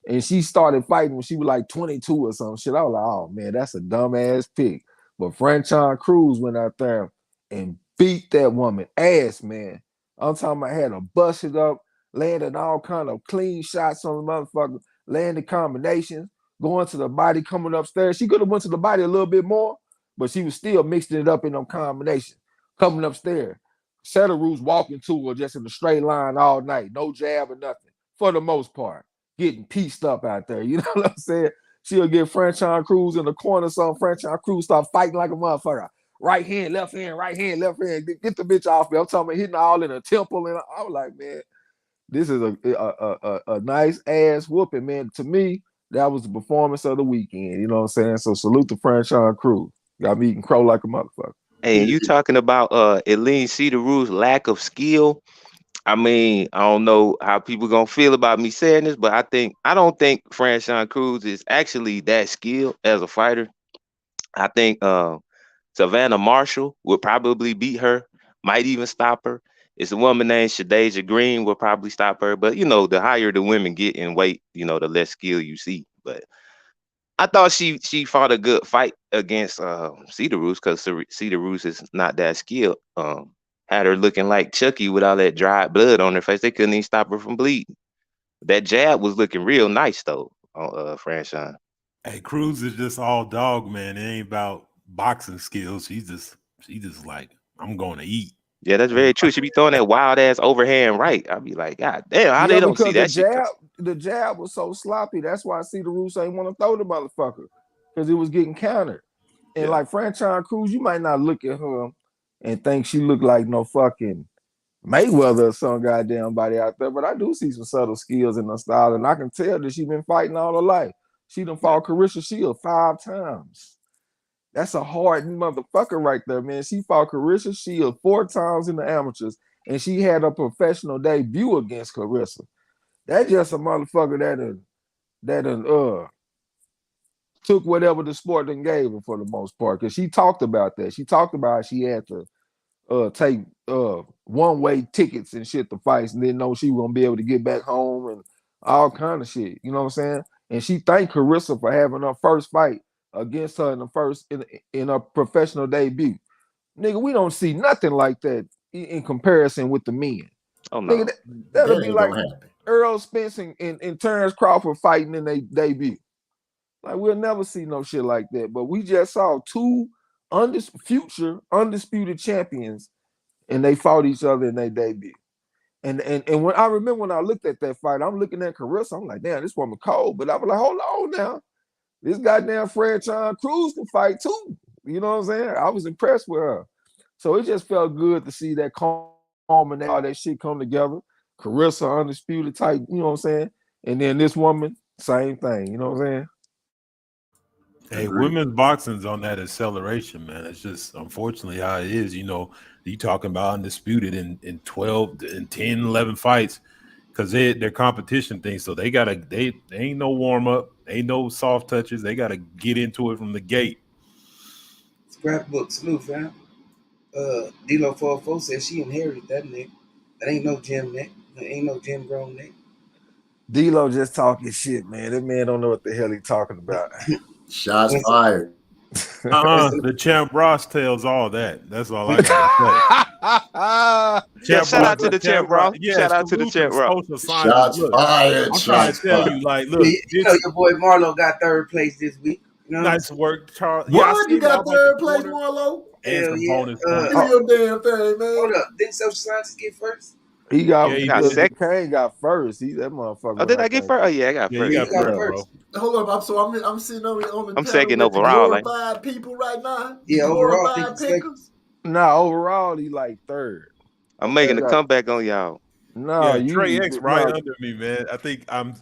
And she started fighting when she was like 22 or some shit. I was like, oh man, that's a dumbass pick. But Franchon Cruz went out there and beat that woman ass, man. I'm talking about had her busted up, landing all kind of clean shots on the motherfucker, landing combinations, going to the body, coming upstairs. She could have went to the body a little bit more, but she was still mixing it up in them combinations, coming upstairs. Setaroos walking to her just in a straight line all night, no jab or nothing, for the most part, getting pieced up out there. You know what I'm saying? She'll get Franchon Cruz in the corner, so Franchon Cruz start fighting like a motherfucker. Right hand, left hand, right hand, left hand. Get the bitch off me. I'm talking about hitting all in the temple. And I was like, man, this is a nice ass whooping, man. To me, that was the performance of the weekend. You know what I'm saying? So salute to Franchon Cruz. Got me eating crow like a motherfucker. Hey, and you talking about Eileen Cedar's lack of skill. I mean, I don't know how people gonna feel about me saying this, but I don't think Franchon Cruz is actually that skilled as a fighter. I think Savannah Marshall would probably beat her, might even stop her. It's a woman named Shadeja Green will probably stop her. But you know, the higher the women get in weight, you know, the less skill you see. But I thought she fought a good fight against Cedar Roost because Cedar Roost is not that skilled. Had her looking like Chucky with all that dried blood on her face. They couldn't even stop her from bleeding. That jab was looking real nice though on Franchon. Hey, Cruz is just all dog, man. It ain't about boxing skills. She's just like, I'm going to eat. Yeah, that's very true. She be throwing that wild ass overhand right. I'd be like, God damn, how they don't see that shit? The jab was so sloppy. That's why Cedar Roost ain't want to throw the motherfucker because it was getting countered. And like Franchon Cruz, you might not look at her and think she looked like no fucking Mayweather or some goddamn body out there, but I do see some subtle skills in her style, and I can tell that she been fighting all her life. She done fought Carissa Shields 5 times. That's a hard motherfucker right there, man. She fought Carissa Shields 4 times in the amateurs, and she had a professional debut against Carissa. That's just a motherfucker that took whatever the sport done gave her for the most part. Because she talked about that. She talked about how she had to take one-way tickets and shit to fights and didn't know she was gonna be able to get back home and all kind of shit. You know what I'm saying? And she thanked Carissa for having her first fight against her in her professional debut. Nigga, we don't see nothing like that in comparison with the men. Oh no, nigga, that'll be like Earl Spence and Terrence Crawford fighting in their debut. Like we'll never see no shit like that. But we just saw 2 future undisputed champions, and they fought each other in their debut. And when I remember when I looked at that fight, I'm looking at Carissa. I'm like, damn, this woman cold. But I was like, hold on now. This goddamn Franchon Cruz can fight too. You know what I'm saying? I was impressed with her. So it just felt good to see that culminate, all that shit come together. Carissa undisputed type, you know what I'm saying? And then this woman, same thing, you know what I'm saying? Hey, Agreed. women's boxing's on that acceleration, man. It's just unfortunately how it is. You know, you talking about undisputed in 12 and 10, 11 fights because they're competition things. So they ain't no warm up, ain't no soft touches. They gotta get into it from the gate. Scrapbook salute, fam. D-Lo 44 says she inherited that nigga. That ain't no gym neck. That ain't no gym grown neck. D-Lo just talking shit, man. That man don't know what the hell he talking about. Shots fired. The Champ Ross tells all that. That's all I gotta say. Yeah, shout out to the Champ Ross. Shout out to the Champ Ross. Shots fired. I'm trying to tell you, like, look, you know your boy Marlo got third place this week. You know nice work, Charles. What? You got third place, Marlo? And some bonus points. Do your damn thing, man. Hold up. Didn't social sciences get first? He got second. Kane got first. That motherfucker. Oh, did I get first? Oh yeah, I got first. You got first, bro. Hold up, I'm sitting on the I'm second overall. Glorified people right now. Yeah, overall, Nah, overall he like third. I'm making a comeback on y'all. No, Trey X right under me, man. I think I'm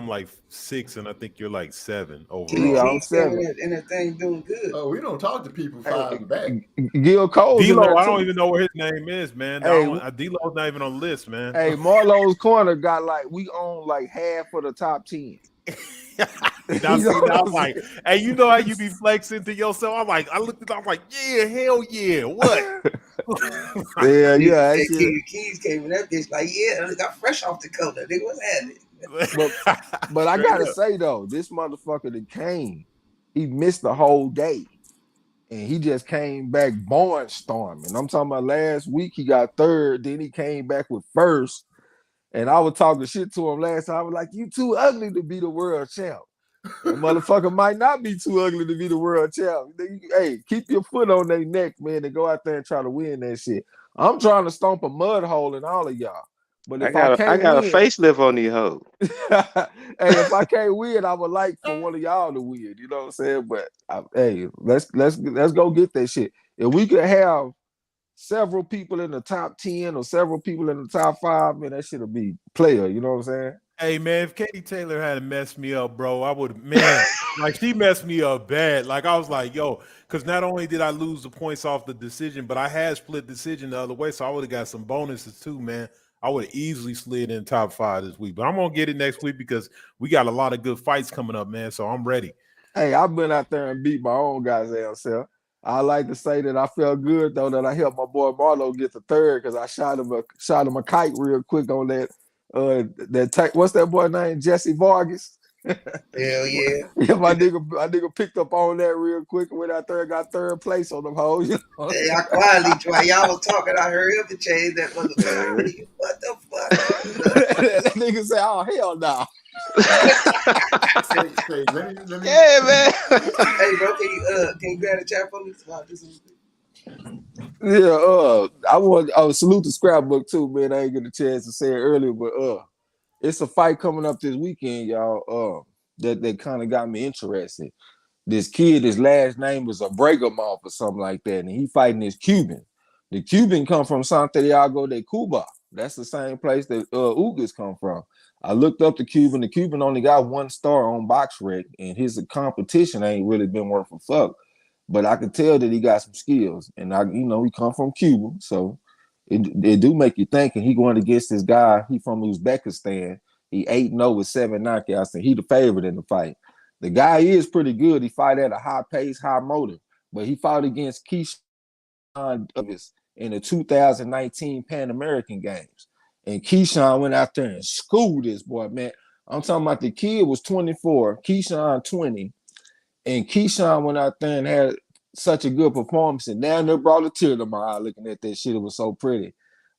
like 6, and I think you're like 7 overall. Yeah, I'm 7. And that thing doing good. Oh, we don't talk to people 5 back. Gil Cole. D-Lo, I don't even know where his name is, man. Hey, D-Lo's not even on the list, man. Hey, Marlo's Corner got we own like half of the top 10. Now, see, I was like, hey, you know how you be flexing to yourself? I looked at it, I'm like, yeah, hell yeah, what? yeah. King Keys came in that bitch like, yeah, it got fresh off the cover. They was happening. But I gotta say though, this motherfucker that came, he missed the whole day. And he just came back barnstorming. I'm talking about last week he got third, then he came back with first. And I was talking shit to him last time. I was like, you too ugly to be the world champ. The motherfucker might not be too ugly to be the world champ. Hey, keep your foot on their neck, man, and go out there and try to win that shit. I'm trying to stomp a mud hole in all of y'all. But if I got a facelift on these hoes. Hey, if I can't win, I would like for one of y'all to win. You know what I'm saying? But hey, let's go get that shit. If we could have several people in the top 10 or several people in the top 5, man, that shit'll be player. You know what I'm saying? Hey, man, if Katie Taylor had messed me up, bro, I would, man, like she messed me up bad. Like I was like, yo, because not only did I lose the points off the decision, but I had split decision the other way, so I would have got some bonuses too, man. I would have easily slid in top 5 this week, but I'm gonna get it next week because we got a lot of good fights coming up, man. So I'm ready. Hey, I've been out there and beat my own goddamn self. I like to say that I felt good though that I helped my boy Marlo get the third because I shot him a kite real quick on that. What's that boy name? Jesse Vargas. Hell yeah. Yeah, my nigga picked up on that real quick and went out there and got third place on them hoes. You know? Hey, I quietly while y'all was talking, I heard him to change that motherfucker. What the fuck? That nigga say, oh hell no. Yeah, man. Hey, bro, can you grab the chat for me? Yeah, I want salute the scrapbook too, man. I ain't get a chance to say it earlier, but it's a fight coming up this weekend, y'all. That kind of got me interested. This kid, his last name was a Bregamoff or something like that, and he fighting this Cuban. The Cuban come from Santiago de Cuba. That's the same place that Ugas come from. I looked up the Cuban. The Cuban only got 1 star on BoxRec, and his competition ain't really been worth a fuck. But I could tell that he got some skills, and he come from Cuba, so it do make you think. And he going against this guy. He from Uzbekistan. He 8-0 with 7 knockouts, and he the favorite in the fight. The guy is pretty good. He fight at a high pace, high motor, but he fought against Keyshawn Davis in the 2019 Pan American Games, and Keyshawn went out there and schooled this boy, man. I'm talking about the kid was 24, Keyshawn 20. And Keyshawn went out there and had such a good performance, and down there brought a tear to my eye looking at that shit. It was so pretty.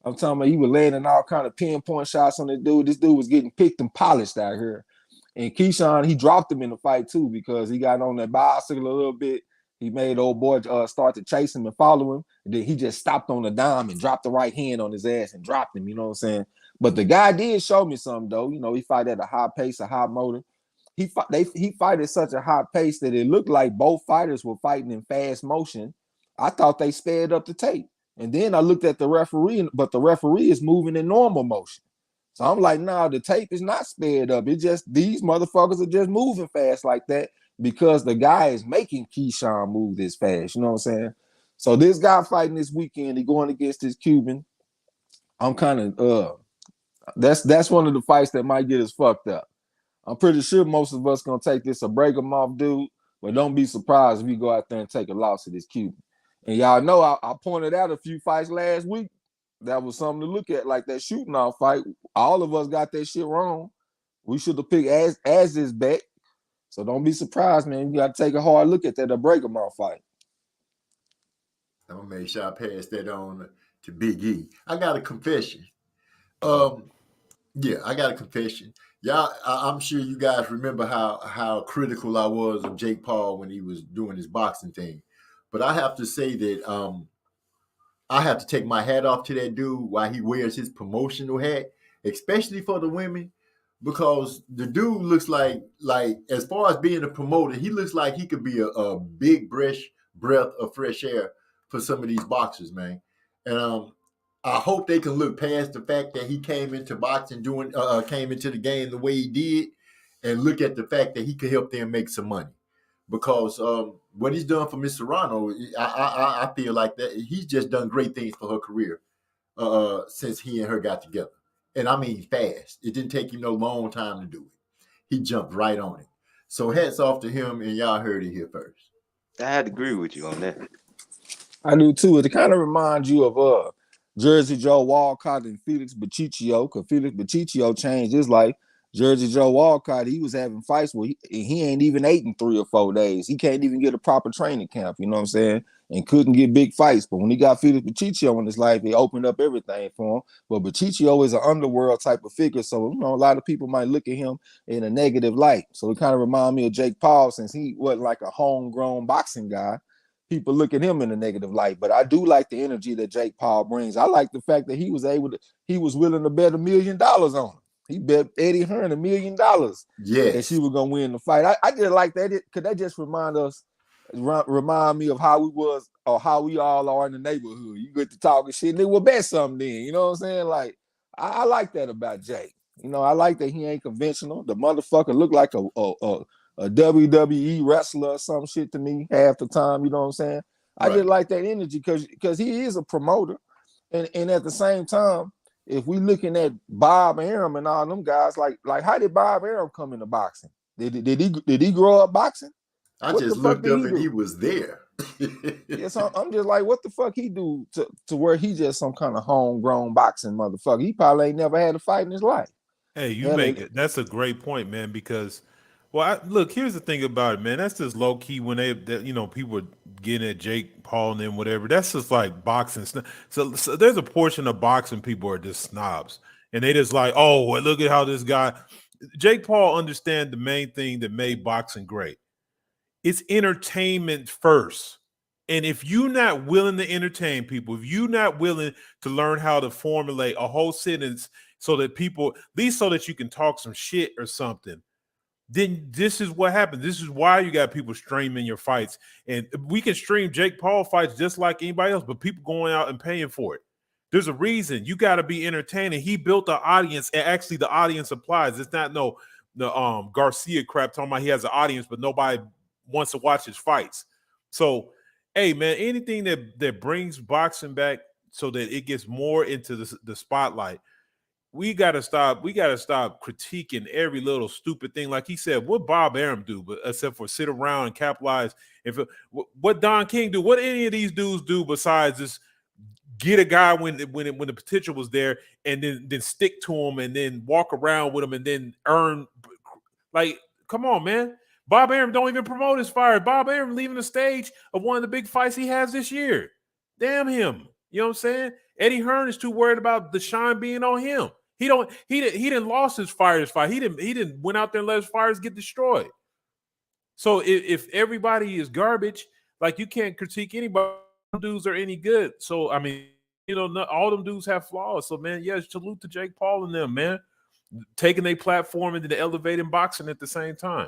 I'm talking about he was landing all kind of pinpoint shots on the dude. This dude was getting picked and polished out here. And Keyshawn, he dropped him in the fight too because he got on that bicycle a little bit. He made old boy start to chase him and follow him. And then he just stopped on the dime and dropped the right hand on his ass and dropped him, you know what I'm saying? But the guy did show me something, though. You know, he fight at a high pace, a high motor. He fight at such a high pace that it looked like both fighters were fighting in fast motion. I thought they sped up the tape. And then I looked at the referee, but the referee is moving in normal motion. So I'm like, nah, the tape is not sped up. It just these motherfuckers are just moving fast like that because the guy is making Keyshawn move this fast. You know what I'm saying? So this guy fighting this weekend, he going against this Cuban. I'm kind of that's one of the fights that might get us fucked up. I'm pretty sure most of us gonna take this a break him off, dude. But don't be surprised if we go out there and take a loss to this Cuban. And y'all know I pointed out a few fights last week. That was something to look at, like that shooting off fight. All of us got that shit wrong. We should have picked as this bet. So don't be surprised, man. You got to take a hard look at that a break him off fight. I'm gonna make sure I pass that on to Big E. I got a confession. Yeah, I got a confession. Y'all, I'm sure you guys remember how critical I was of Jake Paul when he was doing his boxing thing. But I have to say that I have to take my hat off to that dude while he wears his promotional hat, especially for the women, because the dude looks like as far as being a promoter, he looks like he could be a big breath of fresh air for some of these boxers, man. And I hope they can look past the fact that he came into boxing came into the game the way he did, and look at the fact that he could help them make some money. Because what he's done for Miss Serrano, I feel like that he's just done great things for her career since he and her got together. And I mean fast. It didn't take him no long time to do it. He jumped right on it. So hats off to him, and y'all heard it here first. I had to agree with you on that. I do too. It kind of reminds you of Jersey Joe Walcott and Felix Baciccio, because Felix Baciccio changed his life. Jersey Joe Walcott, he was having fights where he ain't even ate in 3 or 4 days. He can't even get a proper training camp, you know what I'm saying? And couldn't get big fights. But when he got Felix Baciccio in his life, he opened up everything for him. But Baciccio is an underworld type of figure, so a lot of people might look at him in a negative light. So it kind of reminds me of Jake Paul, since he wasn't like a homegrown boxing guy. People look at him in a negative light, but I do like the energy that Jake Paul brings. I like the fact that he was willing to bet $1 million on him. He bet Eddie Hearn $1 million that she was gonna win the fight. I just like that because that just remind me of how we was or how we all are in the neighborhood. You get to talking shit and they will bet something then. You know what I'm saying? Like I like that about Jake. You know, I like that he ain't conventional. The motherfucker look like a WWE wrestler or some shit to me half the time. You know what I'm saying? I just like that energy because he is a promoter, and at the same time, if we looking at Bob Arum and all them guys, like how did Bob Arum come into boxing? Did he grow up boxing? I just looked up and he was there. Yeah, so I'm just like, what the fuck he do to where he just some kind of homegrown boxing motherfucker? He probably ain't never had a fight in his life. Hey, that's a great point, man, because look, here's the thing about it, man. That's just low key when people are getting at Jake Paul and then whatever. That's just like boxing. So there's a portion of boxing people are just snobs, and they just like, oh, well, look at how this guy, Jake Paul, understand the main thing that made boxing great. It's entertainment first. And if you're not willing to entertain people, if you're not willing to learn how to formulate a whole sentence so that people, at least so that you can talk some shit or something, then this is what happens. This is why you got people streaming your fights. And we can stream Jake Paul fights just like anybody else, but people going out and paying for it. There's a reason. You got to be entertaining. He built an audience, and actually the audience applies. It's not the Garcia crap talking about he has an audience, but nobody wants to watch his fights. So, hey, man, anything that brings boxing back so that it gets more into the spotlight, we gotta stop critiquing every little stupid thing. Like he said, what Bob Arum do, but except for sit around and capitalize. What Don King do, what any of these dudes do besides just get a guy when the potential was there, and then stick to him, and then walk around with him, and then earn. Like, come on, man. Bob Arum don't even promote his fight. Bob Arum leaving the stage of one of the big fights he has this year. Damn him. You know what I'm saying? Eddie Hearn is too worried about the shine being on him. He didn't lost his fighters fight. He didn't went out there and let his fighters get destroyed. So if everybody is garbage, like, you can't critique anybody. Dudes are any good. So I mean, not all them dudes have flaws. So man, yeah, salute to Jake Paul and them, man, taking their platform into the elevating boxing at the same time.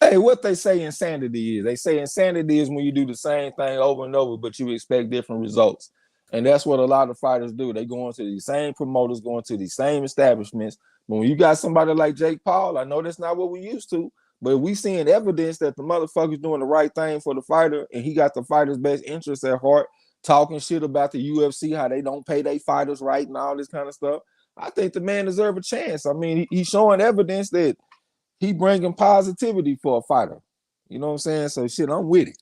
Hey, what they say insanity is? They say insanity is when you do the same thing over and over, but you expect different results. And that's what a lot of fighters do. They go into these same promoters, going to these same establishments. But when you got somebody like Jake Paul, I know that's not what we used to, but we seeing evidence that the motherfucker's doing the right thing for the fighter, and he got the fighter's best interests at heart, talking shit about the UFC, how they don't pay their fighters right and all this kind of stuff. I think the man deserves a chance. I mean, he's showing evidence that he bringing positivity for a fighter. You know what I'm saying? So shit, I'm with it.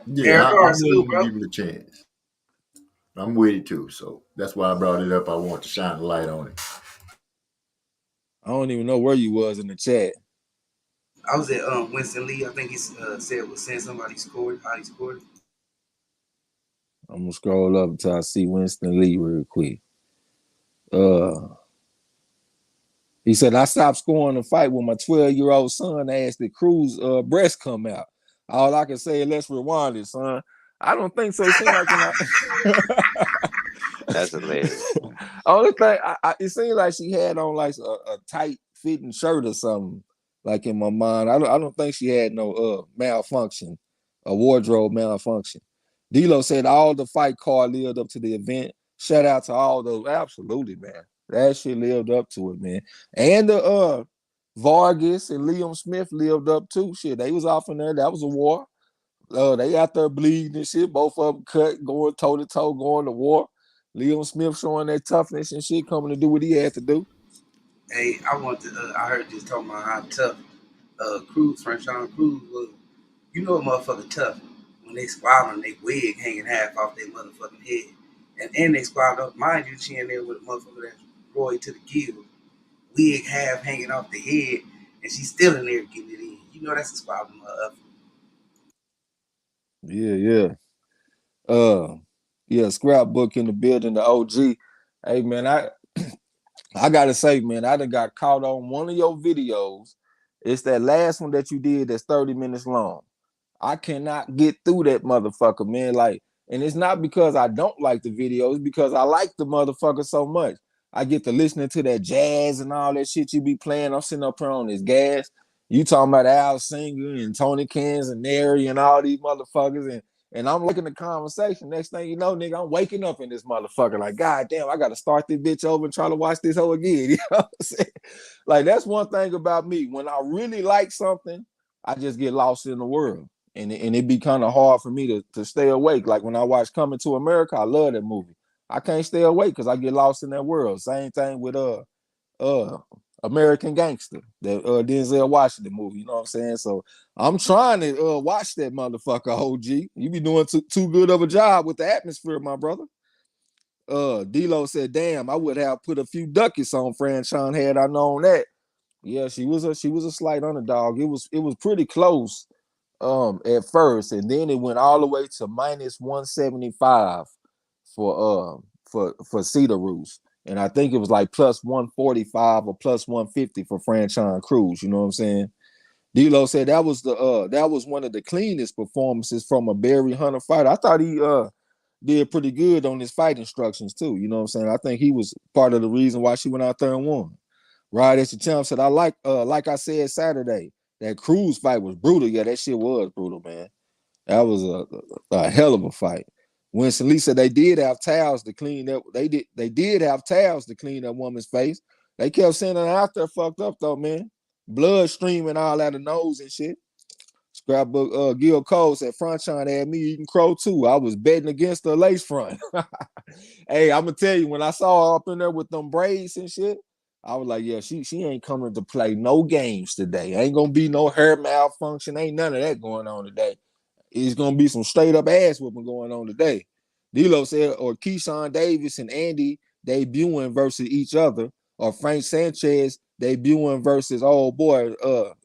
Yeah, Aaron I'm Carr, salute, willing to bro. give him a chance. I'm with it too. So that's why I brought it up. I want to shine a light on it. I don't even know where you was in the chat. I was at Winston Lee. I think he said was saying somebody scored, how he scored. I'm gonna scroll up until I see Winston Lee real quick. He said, I stopped scoring the fight when my 12-year-old son asked that Cruz breast come out. All I can say is let's rewind it, son. I don't think so. It seemed like when That's hilarious. only thing it seemed like she had on like a tight fitting shirt or something. Like in my mind, I don't think she had no malfunction, a wardrobe malfunction. D'Lo said all the fight card lived up to the event. Shout out to all those. Absolutely, man. That shit lived up to it, man. And the Vargas and Liam Smith lived up too. Shit, they was off in there. That was a war. They out there bleeding and shit. Both of them cut, going toe to toe, going to war. Liam Smith showing that toughness and shit, coming to do what he had to do. Hey, I heard just talking about how tough Cruz, Franchon Cruz was. You know a motherfucker tough when they squat on their wig hanging half off their motherfucking head. And they squat up, mind you, she in there with a motherfucker that's royal to the gills, wig half hanging off the head, and she's still in there getting it in. You know that's a squat motherfucker. Yeah. Yeah, scrapbook in the building, the OG. Hey man, I gotta say, man, I done got caught on one of your videos. It's that last one that you did that's 30 minutes long. I cannot get through that motherfucker, man. Like, and it's not because I don't like the video, it's because I like the motherfucker so much. I get to listening to that jazz and all that shit you be playing. I'm sitting up here on this gas. You talking about Al Singer and Tony Canzaneri and all these motherfuckers, and I'm looking at the conversation. Next thing you know, nigga, I'm waking up in this motherfucker. Like, God damn, I gotta start this bitch over and try to watch this whole again. You know what I'm saying? Like, that's one thing about me. When I really like something, I just get lost in the world. And it be kind of hard for me to stay awake. Like when I watch Coming to America, I love that movie. I can't stay awake because I get lost in that world. Same thing with American Gangster, the Denzel Washington movie. You know what I'm saying? So I'm trying to watch that motherfucker, OG. You be doing too good of a job with the atmosphere, my brother. D'Lo said, "Damn, I would have put a few ducats on Franchon had I known that." Yeah, she was a slight underdog. It was pretty close at first, and then it went all the way to minus 175 for Cedar Roost. And I think it was like plus 145 or plus 150 for Franchon Cruz. You know what I'm saying? D'Lo said that was one of the cleanest performances from a Barry Hunter fighter. I thought he did pretty good on his fight instructions too. You know what I'm saying? I think he was part of the reason why she went out there and won. Right as the champ said, I like I said Saturday, that Cruz fight was brutal. Yeah, that shit was brutal, man. That was a hell of a fight. Winston Lee said they did have towels to clean that. They did have towels to clean that woman's face. They kept sending her out there fucked up though, man. Blood streaming all out of nose and shit. Scrapbook Gil Cole said Franchon had me eating crow too. I was betting against the lace front. Hey, I'm gonna tell you, when I saw her up in there with them braids and shit, I was like, yeah, she ain't coming to play no games today. Ain't gonna be no hair malfunction. Ain't none of that going on today. It's gonna be some straight up ass whooping going on today. D'Lo said, or Keyshawn Davis and Andy debuting versus each other, or Frank Sanchez debuting versus old boy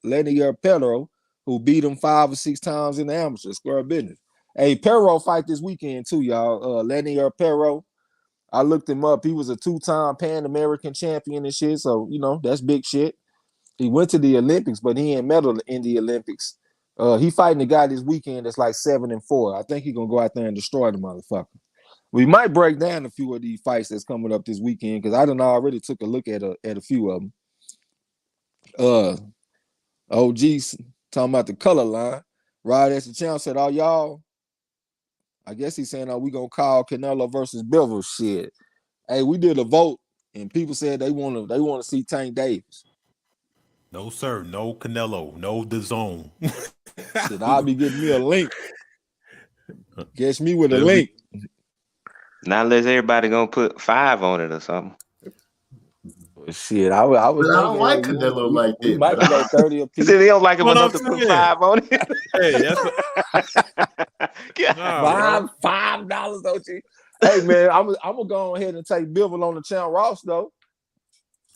Lenier Pedro, who beat him 5 or 6 times in the amateur square business. Hey, Perro fight this weekend too, y'all. Lenier Perro. I looked him up. He was a 2-time Pan American champion and shit. So, you know, that's big shit. He went to the Olympics, but he ain't medal in the Olympics. He fighting a guy this weekend that's like 7-4. I think he's gonna go out there and destroy the motherfucker. We might break down a few of these fights that's coming up this weekend because I done already took a look at a few of them. OG's talking about the color line. Right as the champ said, "Oh y'all, I guess he's saying, we gonna call Canelo versus Bivol shit. Hey, we did a vote and people said they want to see Tank Davis. No, sir. No Canelo. No Dezurn. Shit, I'll be getting me a link. Catch me with a link. Not unless everybody gonna put 5 on it or something. Shit, I was. But I don't like Canelo like we that. might But go 30 a He piece. said he don't like him What enough I'm to put saying. 5 on it. Hey, that's Yeah. $5, don't you? Hey man, I'm gonna go ahead and take Bivol on the Champ Ross though.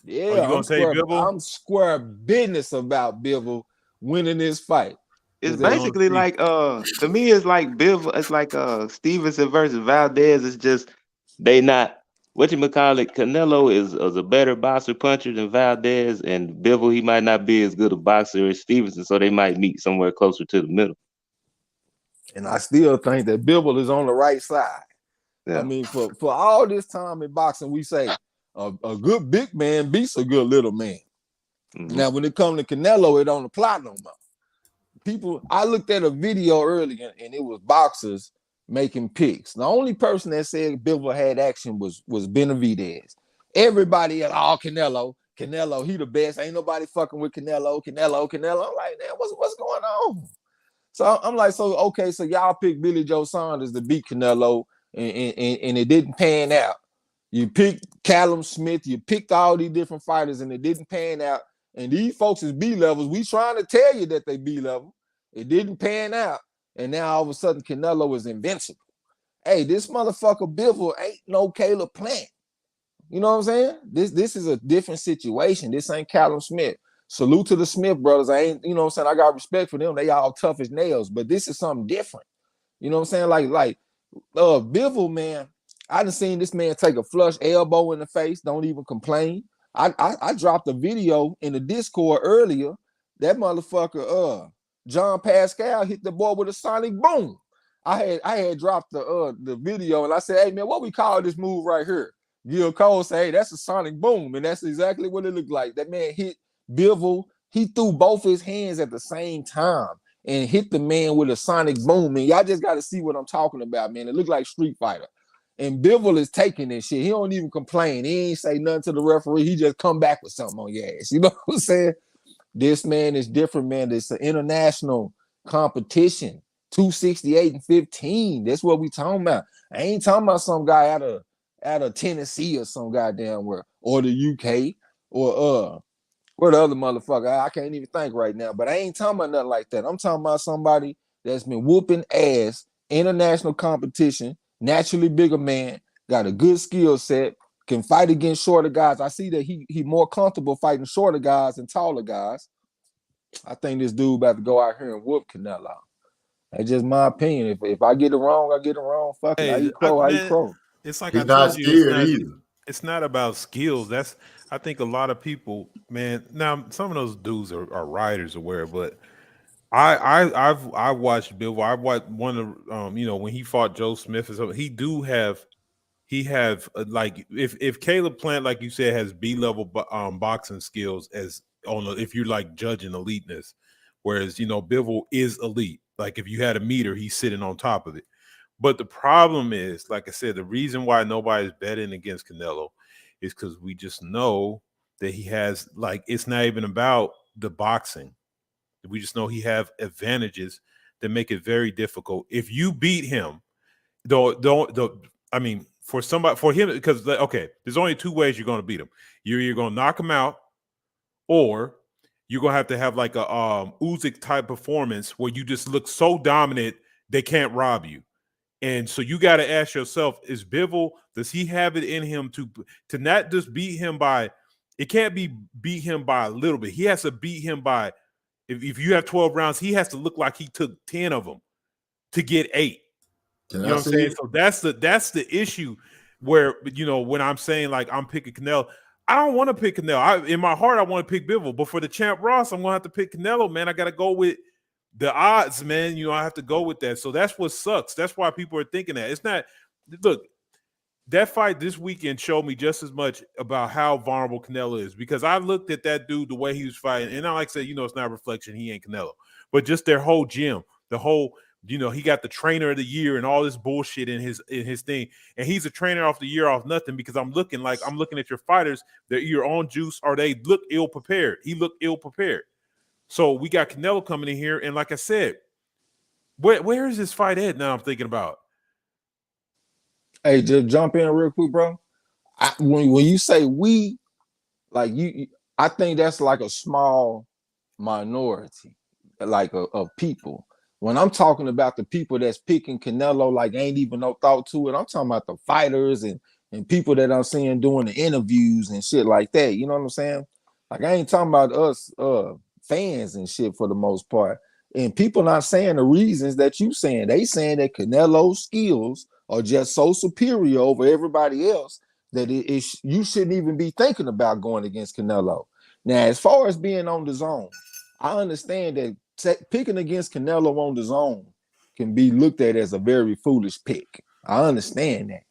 Yeah, you gonna take Bivol? I'm square business about Bivol winning this fight. It's basically like to me it's like Bivol, it's like Stevenson versus Valdez. It's just they not whatchamacallit. Canelo is a better boxer puncher than Valdez, and Bivol he might not be as good a boxer as Stevenson, so they might meet somewhere closer to the middle. And I still think that Bivol is on the right side. Yeah. I mean, for all this time in boxing, we say a good big man beats a good little man. Mm-hmm. Now, when it comes to Canelo, it don't apply no more. I looked at a video earlier, and it was boxers making picks. The only person that said Bivol had action was Benavidez. Everybody else, Canelo, he the best. Ain't nobody fucking with Canelo. I'm like, man, what's going on? So I'm like, so y'all picked Billy Joe Saunders to beat Canelo, and it didn't pan out. You picked Callum Smith, you picked all these different fighters, and it didn't pan out. And these folks is B levels. We trying to tell you that they B level. It didn't pan out, and now all of a sudden Canelo is invincible. Hey, this motherfucker Bivol ain't no Caleb Plant. You know what I'm saying? This is a different situation. This ain't Callum Smith. Salute to the Smith brothers. I ain't, you know what I'm saying? I got respect for them. They all tough as nails, but this is something different. You know what I'm saying? Like Bivol, man, I done seen this man take a flush elbow in the face, don't even complain. I dropped a video in the Discord earlier. That motherfucker, John Pascal hit the boy with a sonic boom. I had dropped the video and I said, hey man, what we call this move right here? Gil Cole say, hey, that's a sonic boom, and that's exactly what it looked like. That man hit Bivol. He threw both his hands at the same time and hit the man with a sonic boom. And y'all just got to see what I'm talking about, man. It looked like Street Fighter. And Bivol is taking this shit. He don't even complain. He ain't say nothing to the referee. He just come back with something on your ass. You know what I'm saying? This man is different, man. It's an international competition. 268 and 15. That's what we talking about. I ain't talking about some guy out of Tennessee or some goddamn where, or the UK, or where the other motherfucker. I can't even think right now, but I ain't talking about nothing like that. I'm talking about somebody that's been whooping ass, international competition, naturally bigger man, got a good skill set, can fight against shorter guys. I see that he more comfortable fighting shorter guys than taller guys. I think this dude about to go out here and whoop Canelo. That's just my opinion. If I get it wrong, I get it wrong. Fuck it. I eat crow. It's like He's I not told you, scared either. it's not about skills. I think a lot of people, man. Now some of those dudes are writers or whatever, but I watched Bivol. I watched one of when he fought Joe Smith or something. He have like if Caleb Plant, like you said, has B-level boxing skills if you're like judging eliteness, whereas Bivol is elite. Like if you had a meter, he's sitting on top of it. But the problem is, like I said, the reason why nobody's betting against Canelo is because we just know that he has, like, it's not even about the boxing. We just know he have advantages that make it very difficult. If you beat him, for him, because okay, there's only two ways you're going to beat him. You're going to knock him out, or you're going to have like a Usyk type performance where you just look so dominant they can't rob you. And so you got to ask yourself, is Bivol, does he have it in him to not just beat him by, it can't be beat him by a little bit. He has to beat him by, if you have 12 rounds, he has to look like he took 10 of them to get 8. You know what I'm saying? So that's the issue where, when I'm saying like I'm picking Canelo, I don't want to pick Canelo. In my heart, I want to pick Bivol, but for the Champ Ross, I'm going to have to pick Canelo, man. I got to go with the odds, man. I have to go with that. So that's what sucks. That's why people are thinking that. It's not, look, that fight this weekend showed me just as much about how vulnerable Canelo is, because I looked at that dude, the way he was fighting, and I like to say, it's not a reflection, he ain't Canelo, but just their whole gym, the whole You know, he got the trainer of the year and all this bullshit in his thing, and he's a trainer off the year off nothing because I'm looking at your fighters. They're either on juice or they look ill prepared. He looked ill prepared. So we got Canelo coming in here, and like I said, where is this fight at now? I'm thinking about. Hey, just jump in real quick, bro. When you say we, like I think that's like a small minority, like of people. When I'm talking about the people that's picking Canelo, like ain't even no thought to it. I'm talking about the fighters and people that I'm seeing doing the interviews and shit like that. You know what I'm saying? Like I ain't talking about us fans and shit for the most part. And people not saying the reasons that you saying. They saying that Canelo's skills are just so superior over everybody else that you shouldn't even be thinking about going against Canelo. Now, as far as being on the zone, I understand that picking against Canelo on the zone can be looked at as a very foolish pick. I understand that.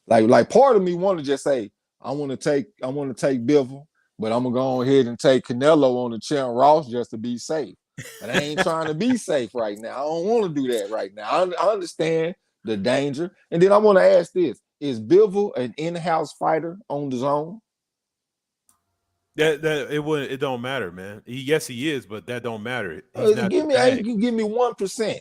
Like part of me want to just say, I want to take Bivol, but I'm gonna go ahead and take Canelo on the Charon Ross just to be safe. But I ain't trying to be safe right now. I don't want to do that right now. I understand the danger. And then I want to ask this: is Bivol an in-house fighter on the zone? It don't matter, man. Yes, he is, but that don't matter. You can give me 1%.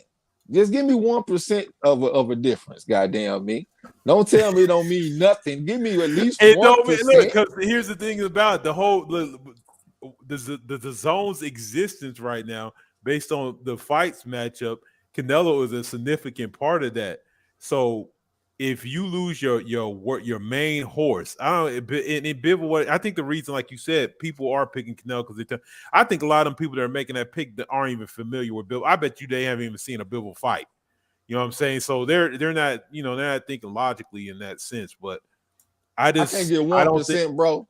Just give me 1% of a difference. Goddamn me! Don't tell me it don't mean nothing. Give me at least 1%. Look, because here's the thing about the whole the zone's existence right now, based on the fights matchup. Canelo is a significant part of that. So if you lose your main horse, I think the reason, like you said, people are picking Canelo because I think a lot of them people that are making that pick that aren't even familiar with Bivol. I bet you they haven't even seen a Bivol fight. You know what I'm saying? So they're not, they're not thinking logically in that sense. But I can't get 1%, bro.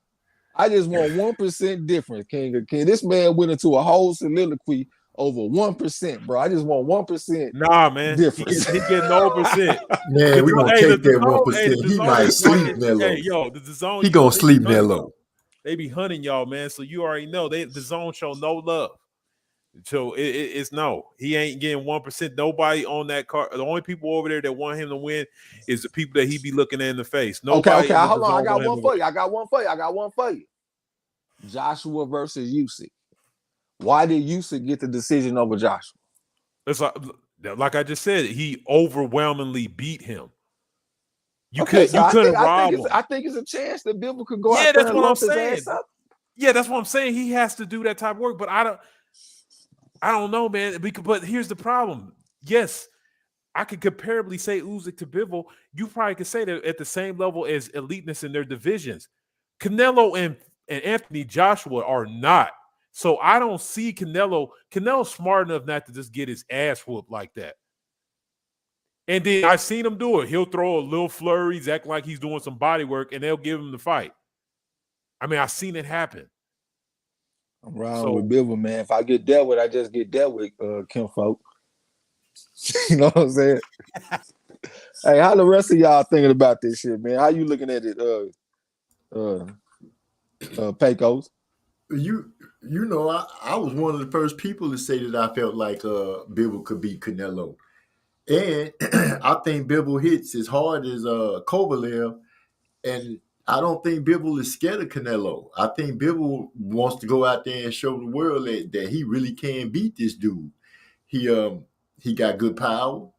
I just want 1% difference, King. This man went into a whole soliloquy over 1%, bro. I just want 1%. Nah, man. Difference. He get no percent. Man, we gonna take that 1%. He might sleep Nello. Hey, yo, the zone. He gonna sleep Nello. They be hunting y'all, man. So you already know the zone show no love. So it's no. He ain't getting 1%. Nobody on that card. The only people over there that want him to win is the people that he be looking at in the face. Nobody. Okay. Hold on. I got one for you. Joshua versus Usyk. Why did Usyk get the decision over Joshua? It's like I just said, he overwhelmingly beat him. You couldn't rob him. I think it's a chance that Bivol could go out there that's and what I'm lump his saying. ass up. Yeah, that's what I'm saying. He has to do that type of work, but I don't know, man. But here's the problem. Yes, I could comparably say Usyk to Bivol. You probably could say that at the same level as eliteness in their divisions. Canelo and Anthony Joshua are not. So I don't see Canelo. Canelo's smart enough not to just get his ass whooped like that. And then I've seen him do it. He'll throw a little flurries, act like he's doing some body work, and they'll give him the fight. I mean, I've seen it happen. I'm riding with Bivol, man. If I get dealt with, I just get dealt with, kinfolk. You know what I'm saying? Hey, how the rest of y'all thinking about this shit, man? How you looking at it, Pecos? You know, I was one of the first people to say that I felt like Bivol could beat Canelo. And I think Bivol hits as hard as Kovalev, and I don't think Bivol is scared of Canelo. I think Bivol wants to go out there and show the world that he really can beat this dude. He got good power,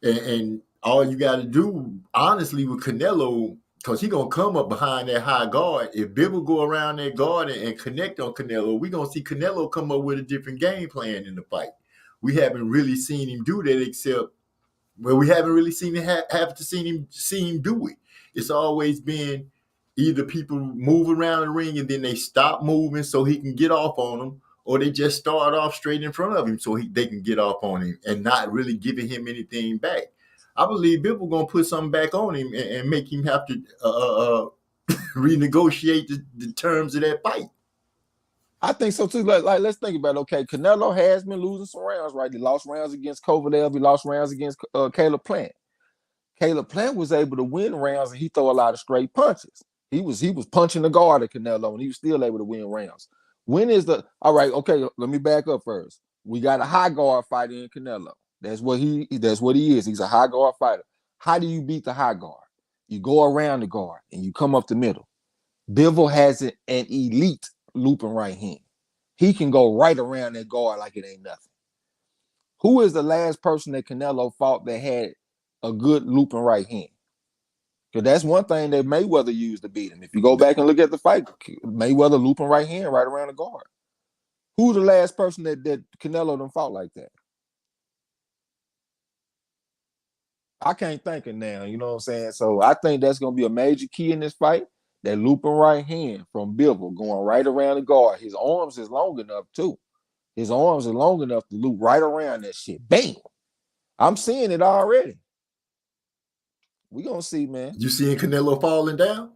and all you got to do, honestly, with Canelo, because he going to come up behind that high guard. If Bivol go around that guard and connect on Canelo, we're going to see Canelo come up with a different game plan in the fight. We haven't really seen him do that, except we haven't really seen it see him do it. It's always been either people move around the ring and then they stop moving so he can get off on them, or they just start off straight in front of him so they can get off on him and not really giving him anything back. I believe Bivol gonna put something back on him and make him have to renegotiate the terms of that fight. I think so too. Like let's think about it. Okay, Canelo has been losing some rounds, right? He lost rounds against Kovalev. He lost rounds against Caleb Plant. Caleb Plant was able to win rounds, and he throw a lot of straight punches. He was punching the guard at Canelo, and he was still able to win rounds. When is all right? Okay, let me back up first. We got a high guard fighter in Canelo. That's what he is. He's a high guard fighter. How do you beat the high guard? You go around the guard and you come up the middle. Bivol has an elite looping right hand. He can go right around that guard like it ain't nothing. Who is the last person that Canelo fought that had a good looping right hand? Because that's one thing that Mayweather used to beat him. If you go back and look at the fight, Mayweather looping right hand right around the guard. Who's the last person that Canelo done fought like that? I can't think of now, you know what I'm saying? So I think that's going to be a major key in this fight. That looping right hand from Bivol going right around the guard. His arms is long enough, too. His arms are long enough to loop right around that shit. Bam! I'm seeing it already. We gonna see, man. You seeing Canelo falling down?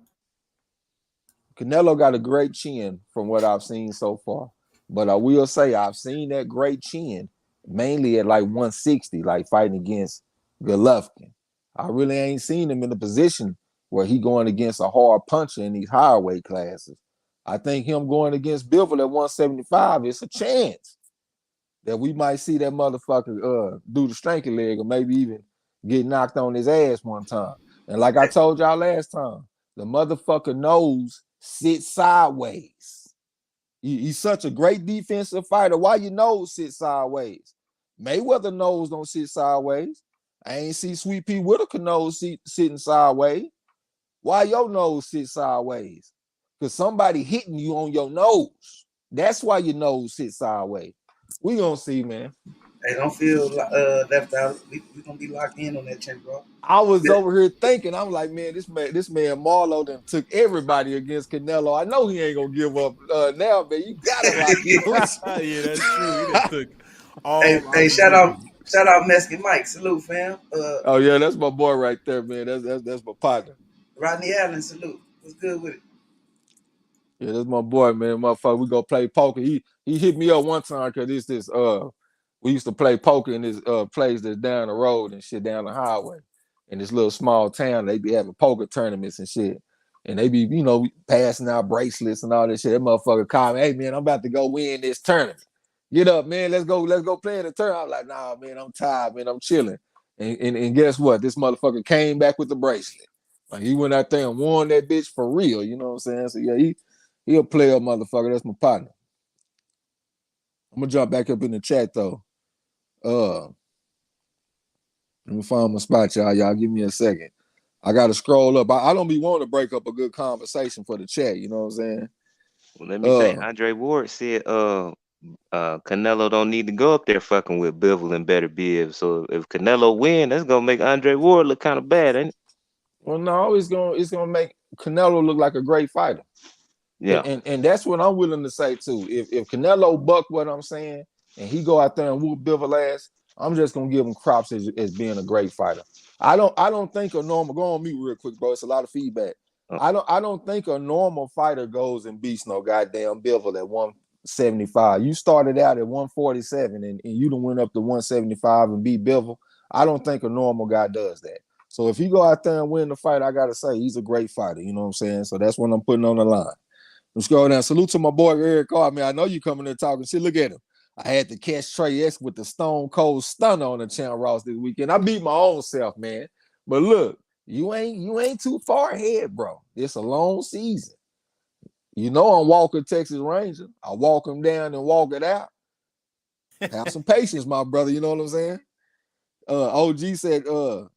Canelo got a great chin from what I've seen so far. But I will say I've seen that great chin mainly at like 160, like fighting against Golovkin. I really ain't seen him in a position where he going against a hard puncher in these higher weight classes. I think him going against Bivol at 175, it's a chance that we might see that motherfucker do the strength leg or maybe even get knocked on his ass one time. And like I told y'all last time, the motherfucker nose sits sideways. He's such a great defensive fighter. Why your nose sit sideways? Mayweather nose don't sit sideways. I ain't see Sweet Pea Whitaker nose sitting sideways. Why your nose sit sideways? Because somebody hitting you on your nose. That's why your nose sits sideways. We gonna see, man. Hey, don't feel left out. We gonna be locked in on that champ, bro. I was over here thinking, I'm like, man, this man Marlo done took everybody against Canelo. I know he ain't gonna give up now, man. You gotta lock in. Yeah, that's true. He just took all. Hey, shout out Mexican Mike. Salute, fam. Oh yeah, that's my boy right there, man. That's my partner. Rodney Allen, salute. What's good with it? Yeah, that's my boy, man. Motherfucker, we go play poker. He hit me up one time because we used to play poker in this place that's down the road and shit down the highway. In this little small town, they be having poker tournaments and shit. And they be, you know, passing out bracelets and all this shit. That motherfucker called me, hey man, I'm about to go win this tournament. Get up, man. Let's go play in the tournament. I'm like, nah, man, I'm tired, man. I'm chilling. And guess what? This motherfucker came back with the bracelet. Like he went out there and won that bitch for real. You know what I'm saying? So yeah, he a player motherfucker. That's my partner. I'm gonna jump back up in the chat though. Let me find my spot, y'all. Y'all give me a second. I gotta scroll up. I don't be wanting to break up a good conversation for the chat. You know what I'm saying? Well, let me say, Andre Ward said, Canelo don't need to go up there fucking with Bivol and Better Biv. So if Canelo win, that's gonna make Andre Ward look kind of bad, ain't it? Well, no, it's gonna make Canelo look like a great fighter. Yeah, and that's what I'm willing to say too. If Canelo buck what I'm saying and he go out there and whoop Bivol ass, I'm just gonna give him props as being a great fighter. I don't think a normal, go on mute real quick, bro. It's a lot of feedback. I don't think a normal fighter goes and beats no goddamn Bivol at 175. You started out at 147 and you done went up to 175 and beat Bivol. I don't think a normal guy does that. So if he go out there and win the fight, I gotta say he's a great fighter. You know what I'm saying? So that's what I'm putting on the line. Let's go down. Salute to my boy Eric Carr, man. I know you coming there talking shit. Look at him. I had to catch Trey X with the Stone Cold Stunner on the Champ Ross this weekend. I beat my own self, man. But look, you ain't too far ahead, bro. It's a long season. You know I'm Walker, Texas Ranger. I walk him down and walk it out. Have some patience, my brother. You know what I'm saying? OG said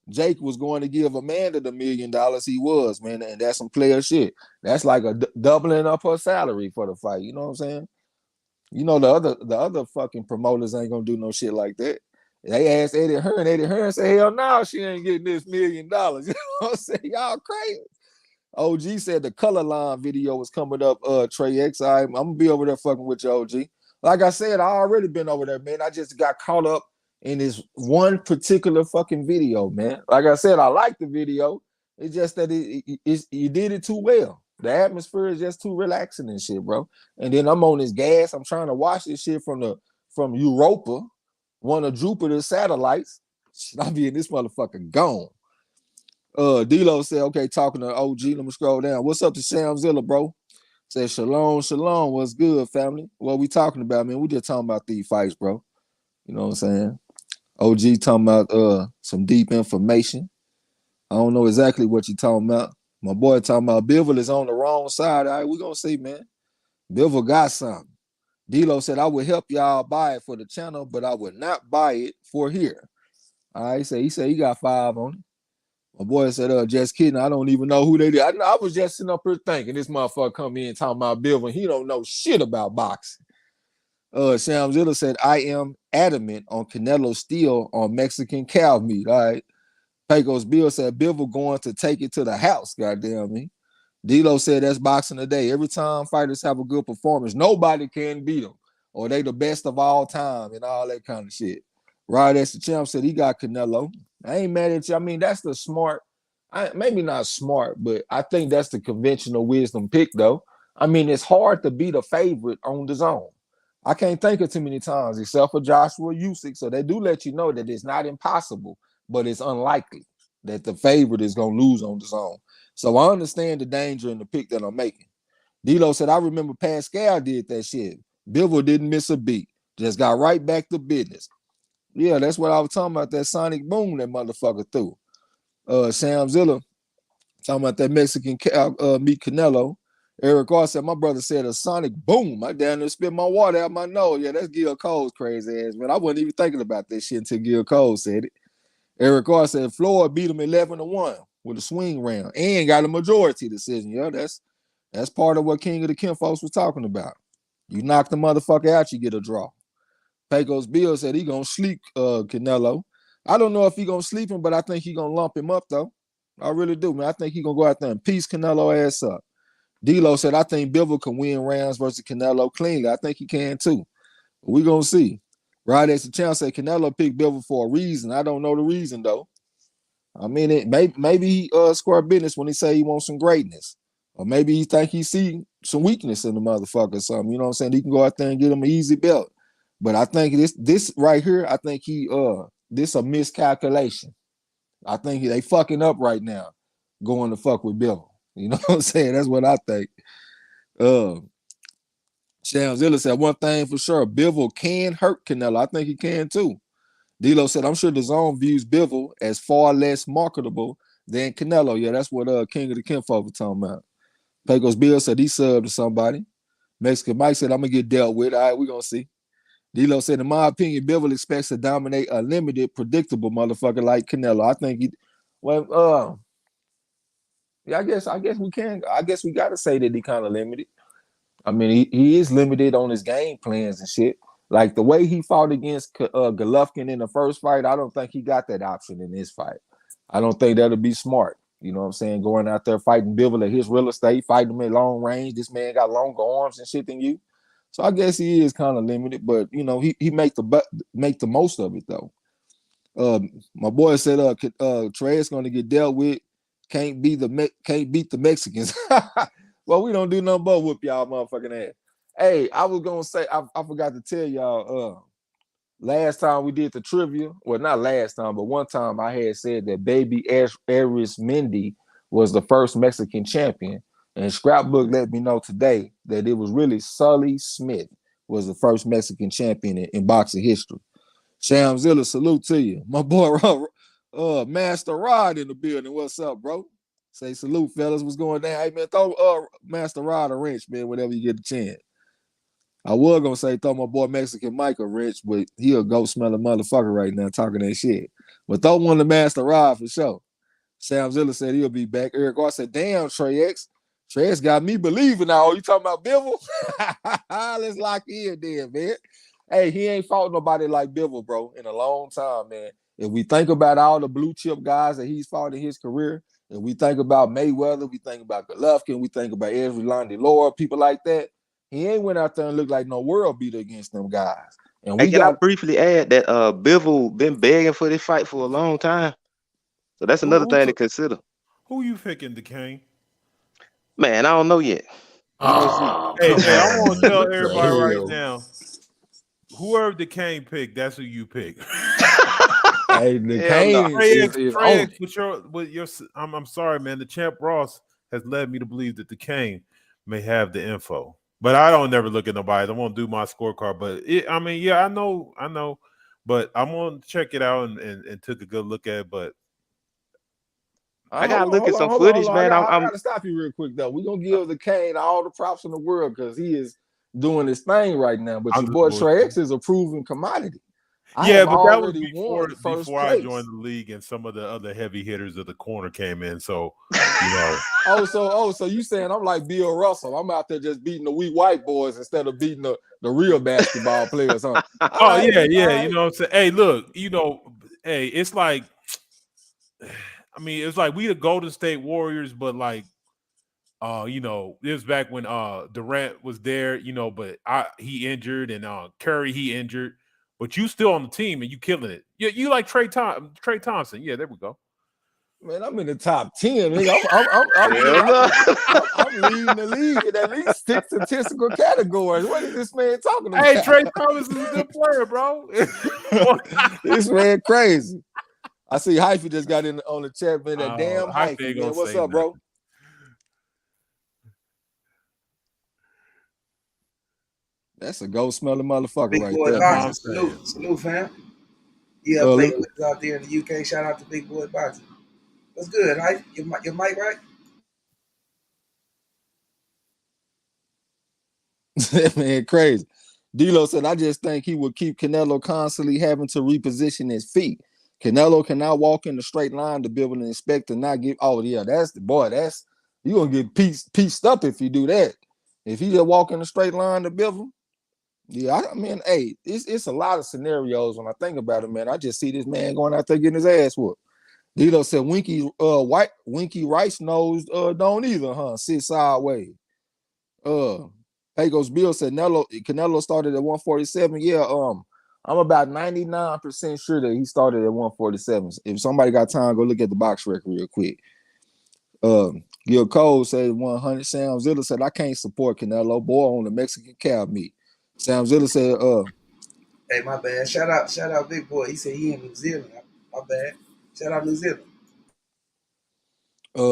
Jake was going to give Amanda the $1 million. He was, man, and that's some player shit. That's like a doubling up her salary for the fight. You know what I'm saying? You know the other fucking promoters ain't gonna do no shit like that. They asked Eddie Hearn. Eddie Hearn said, "Hell no, she ain't getting this $1 million." You know what I'm saying? Y'all crazy. OG said the color line video was coming up. Trey X, I'm gonna be over there fucking with you, OG. Like I said, I already been over there, man. I just got caught up in this one particular fucking video, man. Like I said, I like the video. It's just that you did it too well. The atmosphere is just too relaxing and shit, bro. And then I'm on this gas. I'm trying to watch this shit from Europa, one of Jupiter's satellites. I'll be in this motherfucker gone. D-Lo said, okay, talking to OG. Let me scroll down. What's up to Shamzilla, bro? Said, shalom, shalom. What's good, family? What we talking about, man? We just talking about these fights, bro. You know what I'm saying? OG talking about some deep information. I don't know exactly what you talking about. My boy talking about Bivol is on the wrong side. All right, we gonna see, man. Bivol got something. D-Lo said, I would help y'all buy it for the channel, but I would not buy it for here. All right, he said he got 5 on it. My boy said, just kidding. I don't even know who they did. I was just sitting up here thinking this motherfucker come in talking about Bivol. He don't know shit about boxing. Sam Zilla said, I am adamant on Canelo Steel on Mexican cow meat. All right. Pecos Bill said, Bivol going to take it to the house. Goddamn me. D-Lo said that's boxing today. Every time fighters have a good performance, nobody can beat them, or they the best of all time and all that kind of shit. Right as the champ said he got Canelo. I ain't mad at you. I mean, that's the smart, maybe not smart, but I think that's the conventional wisdom pick, though. I mean, it's hard to beat a favorite on the zone. I can't think of too many times, except for Joshua Usyk. So they do let you know that it's not impossible, but it's unlikely that the favorite is going to lose on the zone. So I understand the danger in the pick that I'm making. D-Lo said, I remember Pascal did that shit. Bivol didn't miss a beat. Just got right back to business. Yeah, that's what I was talking about, that sonic boom that motherfucker threw. Sam Zilla talking about that Mexican meet Canelo. Eric R said, my brother said a sonic boom. I down there spit my water out my nose. Yeah, that's Gil Cole's crazy ass, man. I wasn't even thinking about that shit until Gil Cole said it. Eric R said Floyd beat him 11-1 with a swing round and got a majority decision. Yeah, that's part of what King of the Kim folks was talking about. You knock the motherfucker out, you get a draw. Pecos Bill said he gonna sleep Canelo. I don't know if he gonna sleep him, but I think he gonna lump him up though. I really do, man. I think he gonna go out there and piece Canelo ass up. D-Lo said, I think Bivol can win rounds versus Canelo cleanly. I think he can too. We gonna see. Right as the champ said, Canelo picked Bivol for a reason. I don't know the reason though. I mean, maybe he square business when he say he wants some greatness, or maybe he think he see some weakness in the motherfucker or something. You know what I'm saying? He can go out there and get him an easy belt. But I think this right here, I think this a miscalculation. I think they fucking up right now, going to fuck with Bivol. You know what I'm saying? That's what I think. Shamzilla said one thing for sure: Bivol can hurt Canelo. I think he can too. D-Lo said, I'm sure the zone views Bivol as far less marketable than Canelo. Yeah, that's what King of the Kinfolk was talking about. Pecos Bill said he subbed to somebody. Mexican Mike said, I'm going to get dealt with. All right, we're going to see. D-Lo said, in my opinion, Bivol expects to dominate a limited, predictable motherfucker like Canelo. I think yeah, I guess we got to say that he kind of limited. I mean, he is limited on his game plans and shit. Like the way he fought against Golovkin in the first fight, I don't think he got that option in this fight. I don't think that'll be smart. You know what I'm saying? Going out there fighting Bivol at his real estate, fighting him at long range. This man got longer arms and shit than you. So I guess he is kind of limited, but you know, he make the most of it though. My boy said Trey's gonna get dealt with. Can't beat the Mexicans. Well, we don't do nothing but whoop y'all motherfucking ass. Hey, I was gonna say I forgot to tell y'all last time we did the trivia, well, not last time, but one time I had said that Baby Arismendi was the first Mexican champion. And Scrapbook let me know today that it was really Sully Smith was the first Mexican champion in boxing history. Shamzilla, salute to you. My boy Master Rod in the building. What's up, bro? Say salute, fellas. What's going down? Hey, man, throw Master Rod a wrench, man, whenever you get a chance. I was going to say throw my boy Mexican Mike a wrench, but he a goat smelling motherfucker right now talking that shit. But throw one to Master Rod for sure. Sam Zilla said he'll be back. Eric R said, damn, Trey X got me believing now. You talking about Bivol? Let's lock in then, man. Hey, he ain't fought nobody like Bivol, bro, in a long time, man. If we think about all the blue chip guys that he's fought in his career, and we think about Mayweather, we think about Golovkin, we think about Erislandy Laura, people like that, he ain't went out there and looked like no world beater against them guys. And Hey, can I briefly add that Bivol been begging for this fight for a long time? So that's another thing to consider. Who you picking, DeCane? Man, I don't know yet. Oh, Hey, come I on. want to tell What the everybody right hell? now, whoever DeCane pick, that's who you pick. Hey, DeCane is on it. I'm sorry, man. The Champ Ross has led me to believe that DeCane may have the info. But I don't never look at nobody. I won't do my scorecard. But I know. But I'm gonna check it out and took a good look at it. But I gotta look at some footage, man. I gotta stop you real quick though. We're gonna give the Kane all the props in the world because he is doing his thing right now. But your boy Trey X is a proven commodity. Yeah, but that was before I joined the league and some of the other heavy hitters of the corner came in. So, you know. So you saying I'm like Bill Russell? I'm out there just beating the weak white boys instead of beating the real basketball players, huh? Yeah. You know what I'm saying? Hey, look, you know, hey, it's like, I mean, it's like we the Golden State Warriors, but like, you know, it was back when Durant was there, you know, but he injured and Curry he injured. But you still on the team and you killing it. You like Trey Thompson. Yeah, there we go. Man, I'm in the top 10. I'm leading the league in at least 6 statistical categories. What is this man talking about? Hey, Trey Thompson is a good player, bro. This man crazy. I see Hyphy just got in on the chat, man. That damn Hyphy, man. What's up, bro? That's a ghost smelling motherfucker Big right boy there. Boxing. Salute, fam. Yeah, playing with us out there in the UK. Shout out to Big Boy Boxing. What's good, right? Your mic right? Man, crazy. D-Lo said, I just think he would keep Canelo constantly having to reposition his feet. Canelo cannot walk in the straight line to be able to inspect and not give. Oh, yeah, that's the boy. That's you're going to get pieced up if you do that. If he just walk in the straight line to Bivol, yeah, I mean, hey, it's a lot of scenarios when I think about it, man. I just see this man going out there getting his ass whooped. Dilo said Winky Rice nose don't either, huh? Sit sideways. Pagos Bill said Canelo started at 147. Yeah, I'm about 99% sure that he started at 147. If somebody got time, go look at the box record real quick. Gil Cole said 100. Sam Zilla said I can't support Canelo. Boy on the Mexican cow meat. Sam Zilla said, hey, my bad. Shout out, Big Boy. He said he in New Zealand. My bad. Shout out New Zealand.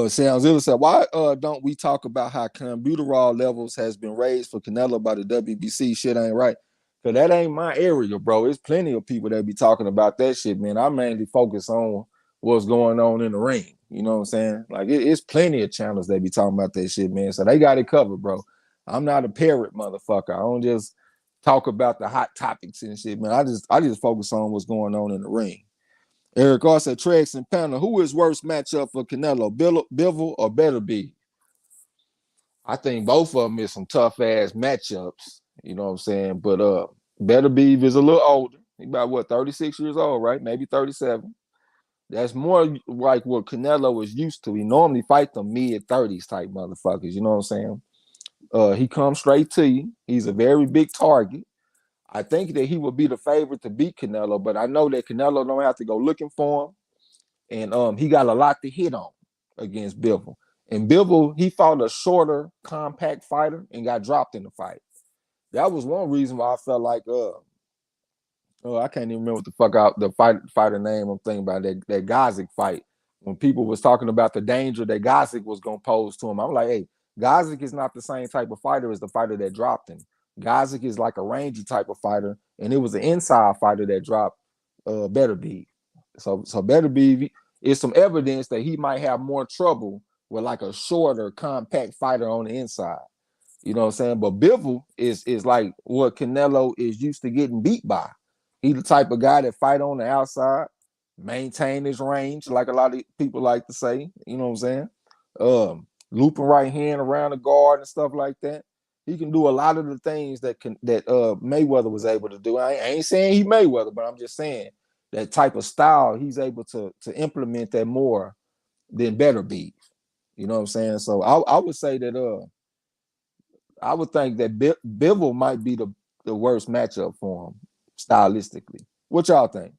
Sam Zilla said, why don't we talk about how clenbuterol levels has been raised for Canelo by the WBC? Shit ain't right. Cause that ain't my area, bro. There's plenty of people that be talking about that shit, man. I mainly focus on what's going on in the ring. You know what I'm saying? Like it's plenty of channels that be talking about that shit, man. So they got it covered, bro. I'm not a parrot, motherfucker. I don't just talk about the hot topics and shit, man. I just focus on what's going on in the ring. Eric also said, Trex and Panther, who is worst matchup for Canelo, Bivol or Beterbiev? I think both of them is some tough ass matchups. You know what I'm saying? But Beterbiev is a little older. He's about 36 years old, right? Maybe 37. That's more like what Canelo is used to. He normally fight the mid-30s type motherfuckers. You know what I'm saying? He comes straight to you. He's a very big target. I think that he would be the favorite to beat Canelo, but I know that Canelo don't have to go looking for him. And he got a lot to hit on against Bivol. And Bivol, he fought a shorter, compact fighter and got dropped in the fight. That was one reason why I felt like I can't even remember what the fuck out the fighter name I'm thinking about, that Gazik fight. When people was talking about the danger that Gazik was gonna pose to him, I'm like, hey, Gazik is not the same type of fighter as the fighter that dropped him. Gazik is like a rangy type of fighter, and it was an inside fighter that dropped Beterbiev. So Beterbiev is some evidence that he might have more trouble with like a shorter, compact fighter on the inside. You know what I'm saying? But Bivol is like what Canelo is used to getting beat by. He's the type of guy that fight on the outside, maintain his range, like a lot of people like to say. You know what I'm saying? Looping right hand around the guard and stuff like that. He can do a lot of the things that Mayweather was able to do. I ain't saying he Mayweather, but I'm just saying that type of style, he's able to implement that more than Beterbiev. You know what I'm saying? So I would say that I would think that Bivol might be the worst matchup for him stylistically. What y'all think?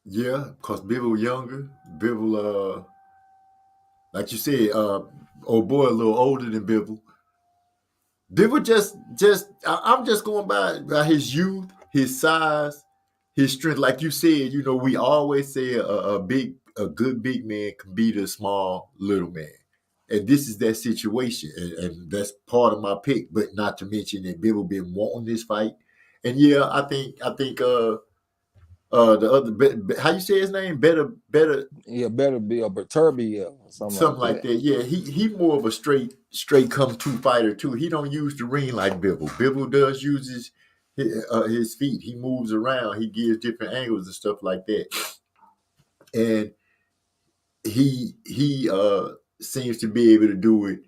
Yeah, because Bivol younger. Bivol, like you said, old boy a little older than Bivol. Bivol I'm just going by his youth, his size, his strength. Like you said, you know, we always say a good big man can beat a small little man. And this is that situation. And that's part of my pick. But not to mention that Bivol been wanting this fight. And yeah, I think the other how you say his name? Better Yeah, better be a Berturbia or something like something like that. that. Yeah, he more of a straight come to fighter too. He don't use the ring like Bivol. Bivol does use his feet. He moves around. He gives different angles and stuff like that. And he seems to be able to do it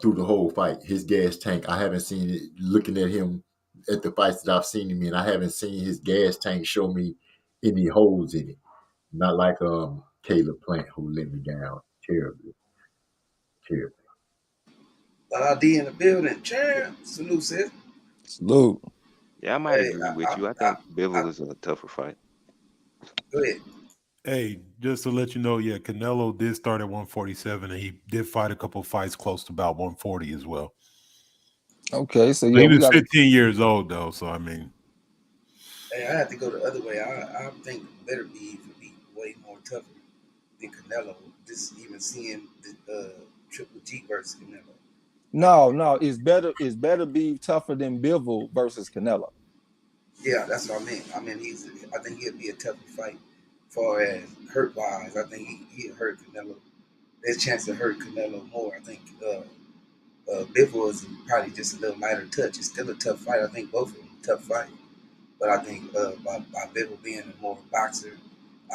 through the whole fight. His gas tank, I haven't seen it. Looking at him at the fights that I've seen him in, I haven't seen his gas tank show me any holes in it. Not like Caleb Plant, who let me down terribly. D in the building. Champ. Salute, sis. Salute. Yeah, I might Hey, agree with you. I think Bivol is a tougher fight. go ahead. Hey, just to let you know, yeah, Canelo did start at 147, and he did fight a couple fights close to about 140 as well. Okay, so But yeah, he we was got 15 years old though, so I mean, Hey, I have to go the other way. I think Better Be would be way more tougher than Canelo. Just even seeing the Triple G versus Canelo. no. It's better be tougher than Bivol versus Canelo. Yeah, that's what I mean. I mean, I think he'd be a tougher fight, far as hurt wise. I think he'd hurt Canelo. There's a chance to hurt Canelo more. I think Bivol is probably just a little lighter touch. It's still a tough fight. I think both of them tough fight. But I think by Bivol being a more boxer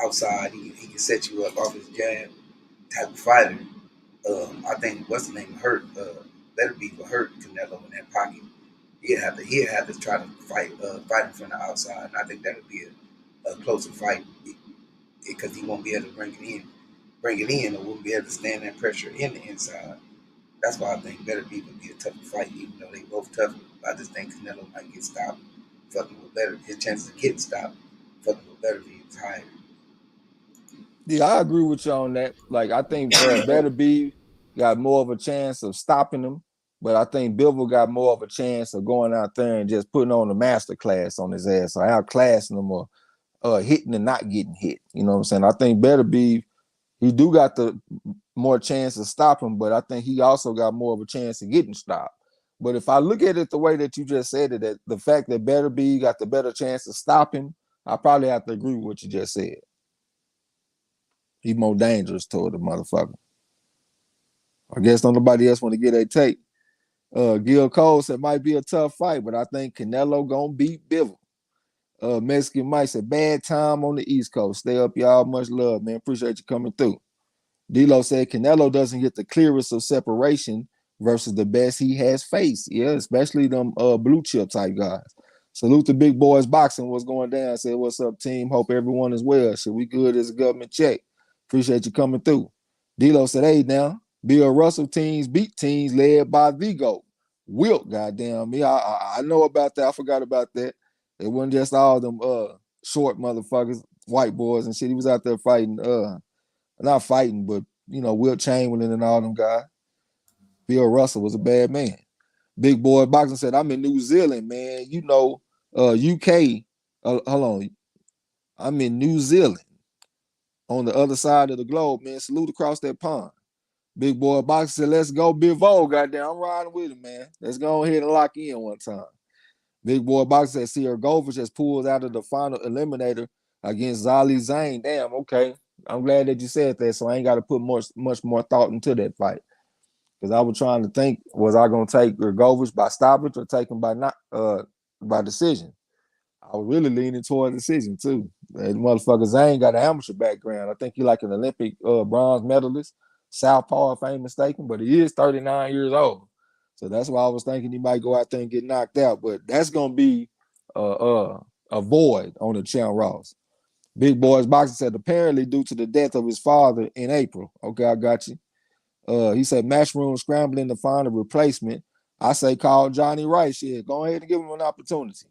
outside, he can set you up off his jab type of fighter. I think what's the name hurt Better Be for hurt Canelo in that pocket. He'd have to try to fight him from the outside. And I think that would be a closer fight because he won't be able to bring it in, or won't be able to stand that pressure in the inside. That's why I think Better Be would be a tougher fight, even though they both tough. I just think Canelo might get stopped fucking with Better. His chances of getting stopped fucking with Better Be is higher. Yeah, I agree with you on that. Like, I think Better Be got more of a chance of stopping him, but I think Bivol got more of a chance of going out there and just putting on a master class on his ass, or outclassing him, or hitting and not getting hit. You know what I'm saying? I think Better Be, he do got the more chance to stop him, but I think he also got more of a chance of getting stopped. But if I look at it the way that you just said it, that the fact that Better Be got the better chance to stop him, I probably have to agree with what you just said. He's more dangerous toward the motherfucker. I guess nobody else want to get a take. Gil Cole said might be a tough fight, but I think Canelo gonna beat Bivol. Mexican Mike said bad time on the East Coast. Stay up, y'all. Much love, man. Appreciate you coming through. D'Lo said Canelo doesn't get the clearest of separation versus the best he has faced. Yeah, especially them blue chip type guys. Salute the big boys boxing. What's going down? Said, what's up, team? Hope everyone is well. Should we good as a government check? Appreciate you coming through. D'Lo said, hey, now, Bill Russell teams beat teams led by Vigo. Wilt, goddamn me. I know about that. I forgot about that. It wasn't just all them short motherfuckers, white boys and shit. He was out there fighting, not fighting, but, Wilt Chamberlain and all them guys. Bill Russell was a bad man. Big boy boxing said, I'm in New Zealand, man. UK. Hold on. I'm in New Zealand on the other side of the globe, man. Salute across that pond. Big boy boxing said, let's go Bivol, goddamn. I'm riding with him, man. Let's go ahead and lock in one time. Big boy boxer said Sierra Govich has pulled out of the final eliminator against Zali Zane. Damn, okay. I'm glad that you said that, so I ain't got to put much more thought into that fight. Because I was trying to think, was I going to take Govich by stoppage or take him by decision? I was really leaning toward decision, too. That motherfucker Zane got an amateur background. I think he like an Olympic bronze medalist, southpaw, if I ain't mistaken, but he is 39 years old. So that's why I was thinking he might go out there and get knocked out. But that's going to be a void on the Champ Ross. Big Boys Boxing said apparently due to the death of his father in April. Okay, I got you. He said Matchroom scrambling to find a replacement. I say call Johnny Rice. Shit, go ahead and give him an opportunity.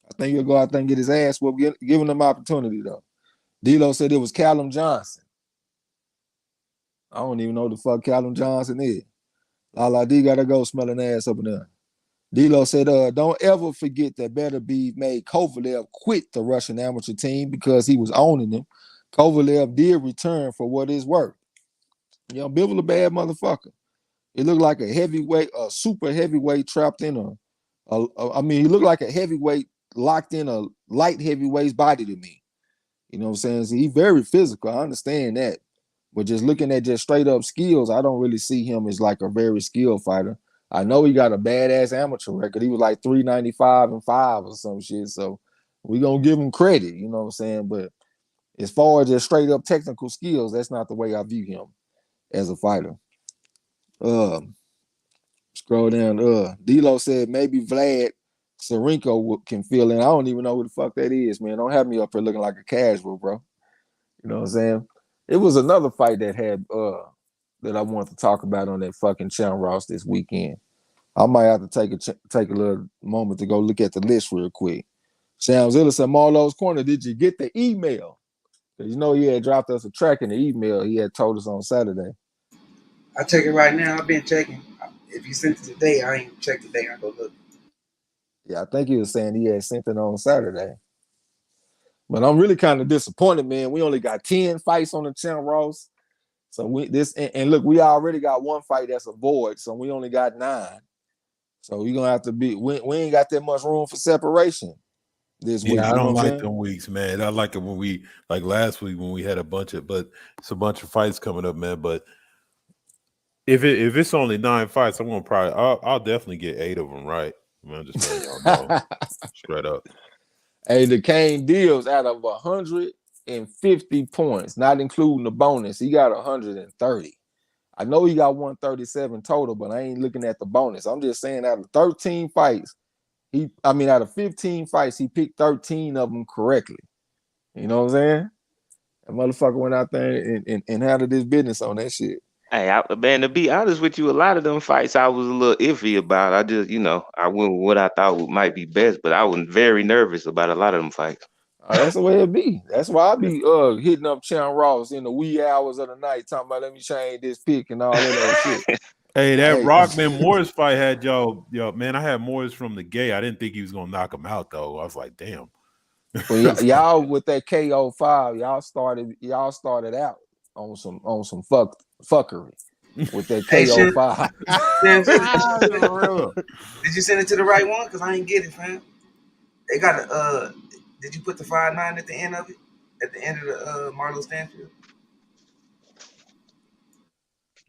I think he'll go out there and get his ass whooped, giving him opportunity, though. D'Lo said it was Callum Johnson. I don't even know who the fuck Callum Johnson is. Lala D got to go smelling ass up in there. D'Lo said, don't ever forget that Better Be made Kovalev quit the Russian amateur team because he was owning them. Kovalev did return for what it's worth. Bivol a bad motherfucker. It looked like a heavyweight, a super heavyweight trapped in I mean, he looked like a heavyweight locked in a light heavyweight's body to me. You know what I'm saying? So he's very physical. I understand that. But just looking at just straight up skills, I don't really see him as like a very skilled fighter. I know he got a badass amateur record. He was like 395-5 or some shit. So we gonna give him credit, you know what I'm saying? But as far as just straight up technical skills, that's not the way I view him as a fighter. Scroll down. D'Lo said maybe Vlad Sarenko can fill in. I don't even know who the fuck that is, man. Don't have me up here looking like a casual, bro. You know what I'm saying? It was another fight that had that I wanted to talk about on that fucking Channel Ross this weekend. I might have to take a little moment to go look at the list real quick. Sam Zilla said, Marlo's Corner, did you get the email? Because you know he had dropped us a track in the email he had told us on Saturday. I check it right now. I've been checking. If you sent it today, I ain't checked today. I go look. Yeah, I think he was saying he had sent it on Saturday. But I'm really kind of disappointed, man. We only got 10 fights on the Channel Ross. So look, we already got one fight that's a void, so we only got 9. So we're gonna have to be. We ain't got that much room for separation this week. Yeah, I don't like them weeks, man. I like it when we like last week when we had it's a bunch of fights coming up, man. But if it's only 9 fights, I'm gonna probably I'll definitely get 8 of them right. I'm just letting y'all know straight up. Hey, the Kane deals out of 150 points, not including the bonus. He got 130. I know he got 137 total, but I ain't looking at the bonus. I'm just saying out of 13 fights, out of 15 fights, he picked 13 of them correctly. You know what I'm saying? That motherfucker went out there and handled his business on that shit. Hey, man, to be honest with you, a lot of them fights I was a little iffy about. I just, I went with what I thought might be best, but I was very nervous about a lot of them fights. That's the way it be. That's why I be hitting up Channel Ross in the wee hours of the night, talking about let me change this pick and all that old shit. Hey, that Rockman Morris fight had y'all, man. I had Morris from the gate. I didn't think he was gonna knock him out though. I was like, damn. Well, y'all with that KO5, y'all started out on some fuckery with that KO5. Did you send it to the right one? Because I ain't get it, fam. They got did you put the 5-9 at the end of it? At the end of the Marlo Stanfield?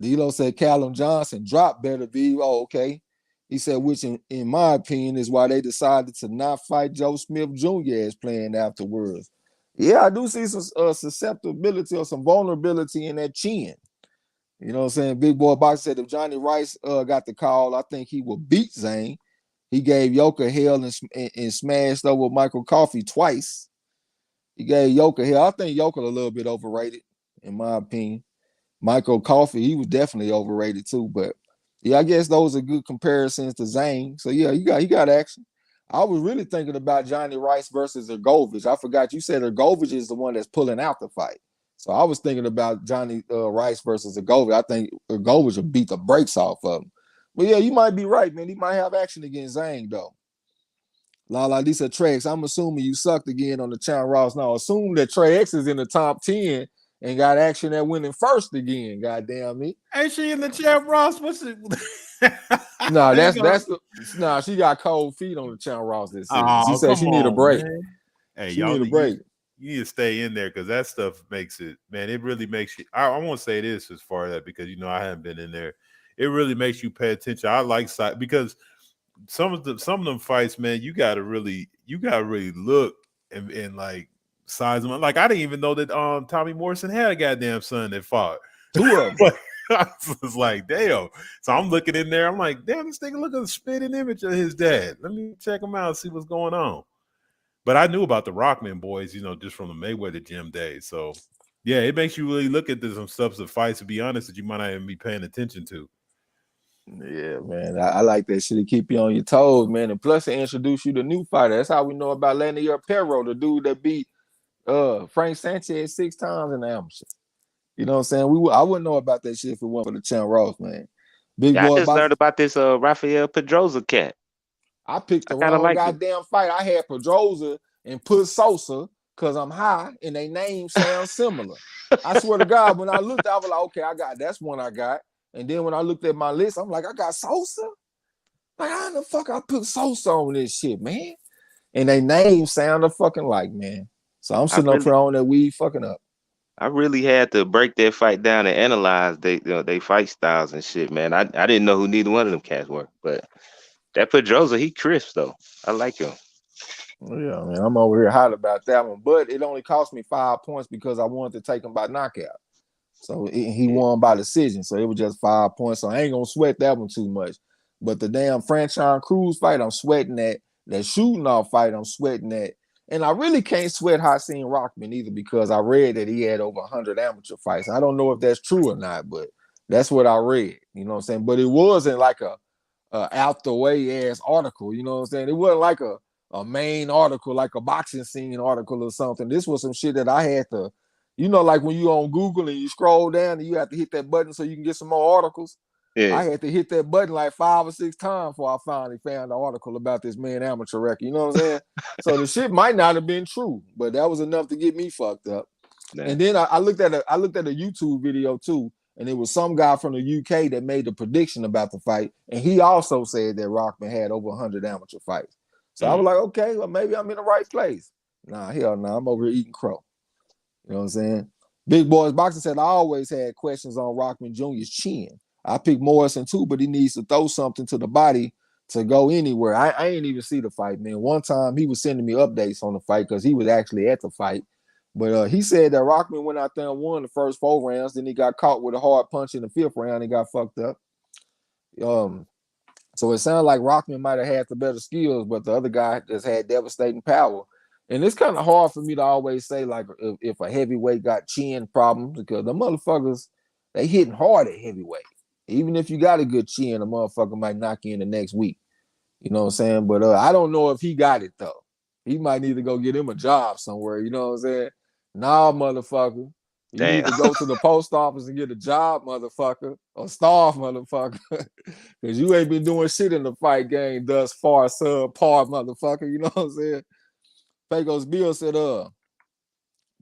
D'Lo said Callum Johnson dropped better be. Oh, okay. He said, which in my opinion is why they decided to not fight Joe Smith Jr. as planned afterwards. Yeah, I do see some susceptibility or some vulnerability in that chin. You know what I'm saying? Big Boy Box said if Johnny Rice got the call, I think he will beat Zane. He gave Yoka hell and smashed over Michael Coffey twice. He gave Yoka hell. I think Yoka a little bit overrated, in my opinion. Michael Coffey, he was definitely overrated too. But yeah, I guess those are good comparisons to Zane. So yeah, he got action. I was really thinking about Johnny Rice versus Ergovich. I forgot you said Ergovich is the one that's pulling out the fight. So I was thinking about Johnny Rice versus Ergovich. I think Ergovich will beat the brakes off of him. But yeah, you might be right, man. He might have action against Zane, though. Lala Lisa Trex, I'm assuming you sucked again on the Channel Ross. Now, assume that Trey X is in the top 10 and got action at winning first again. Goddamn me. Ain't she in the Channel Ross? What's it? No, she got cold feet on the Channel Ross this season. She said she need a break. Man. Hey, she need a break. You need to stay in there because that stuff makes it, man. It really makes you. I won't say this as far as that because I haven't been in there. It really makes you pay attention. I like sight because some of them fights, man, you gotta really look and like size them. Like I didn't even know that Tommy Morrison had a goddamn son that fought. 2 of them. I was like, damn. So I'm looking in there. I'm like, damn, this nigga look at the spitting image of his dad. Let me check him out and see what's going on. But I knew about the Rockman boys, just from the Mayweather gym days. So yeah, it makes you really look at some stuff of fights, to be honest, that you might not even be paying attention to. Yeah, man. I like that shit to keep you on your toes, man. And plus, to introduce you to new fighter. That's how we know about Lanier Perro, the dude that beat Frank Sanchez 6 times in the amateur. You know what I'm saying? I wouldn't know about that shit if it wasn't for the Channel Ross, man. I just learned about this Rafael Pedroza cat. I picked the wrong goddamn fight. I had Pedroza and put Sosa because I'm high and they names sound similar. I swear to God, when I looked, I was like, okay, that's one I got. And then when I looked at my list, I'm like, I got Sosa. Like, I the fuck I put so on this shit, man? And they names sound fucking like, man. So I'm sitting up here on that weed fucking up. I really had to break that fight down and analyze they fight styles and shit, man. I didn't know who neither one of them cats were, but that Pedrosa, he crisp though. I like him. Yeah, man, I'm over here hot about that one, but it only cost me 5 points because I wanted to take him by knockout. So he won by decision, so it was just 5 points. So I ain't gonna sweat that one too much. But the damn Franchise Cruz fight, I'm sweating that. That shooting off fight, I'm sweating that. And I really can't sweat Hakeem Rockman either because I read that he had over 100 amateur fights. I don't know if that's true or not, but that's what I read. You know what I'm saying? But it wasn't like a out the way ass article. You know what I'm saying? It wasn't like a main article, like a boxing scene article or something. This was some shit that I had to, you know, like when you on Google and you scroll down and you have to hit that button so you can get some more articles. Yeah. I had to hit that button like 5 or 6 times before I finally found the article about this man amateur record. You know what I'm saying? So the shit might not have been true, but that was enough to get me fucked up. Damn. And then I looked at a YouTube video too, and it was some guy from the UK that made the prediction about the fight, and he also said that Rockman had over 100 amateur fights. So I was like, okay, well maybe I'm in the right place. Nah, hell no, I'm over here eating crow. You know what I'm saying? Big Boys Boxing said I always had questions on Rockman Jr.'s chin. I picked Morrison too, but he needs to throw something to the body to go anywhere. I ain't even see the fight, man. One time he was sending me updates on the fight because he was actually at the fight. But he said that Rockman went out there and won the first 4 rounds. Then he got caught with a hard punch in the 5th round and got fucked up. So it sounded like Rockman might have had the better skills, but the other guy just had devastating power. And it's kind of hard for me to always say, like, if a heavyweight got chin problems, because the motherfuckers, they hitting hard at heavyweight. Even if you got a good chin, a motherfucker might knock you in the next week. You know what I'm saying? But I don't know if he got it, though. He might need to go get him a job somewhere. You know what I'm saying? Nah, motherfucker. You need to go to the post office and get a job, motherfucker. Or starve, motherfucker. Because you ain't been doing shit in the fight game thus far, subpar, motherfucker. You know what I'm saying? Pecos Bill said,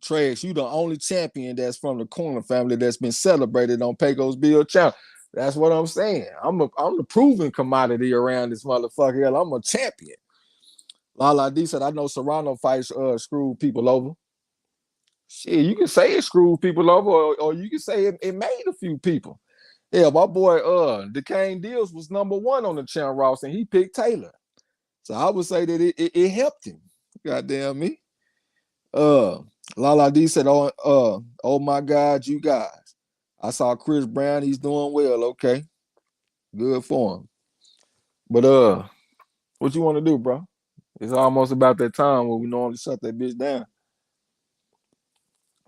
Trash, you the only champion that's from the Corner family that's been celebrated on Pecos Bill channel. That's what I'm saying. I'm the proven commodity around this motherfucker. Hell, I'm a champion. Lala D said, I know Serrano fights screwed people over. Shit, you can say it screwed people over, or you can say it made a few people. Yeah, my boy DeCane Deals was #1 on the channel, Ross, and he picked Taylor. So I would say that it helped him. Goddamn me. Lala D said, oh my God, you guys. I saw Chris Brown, he's doing well. Okay. Good for him. But what you want to do, bro? It's almost about that time where we normally shut that bitch down.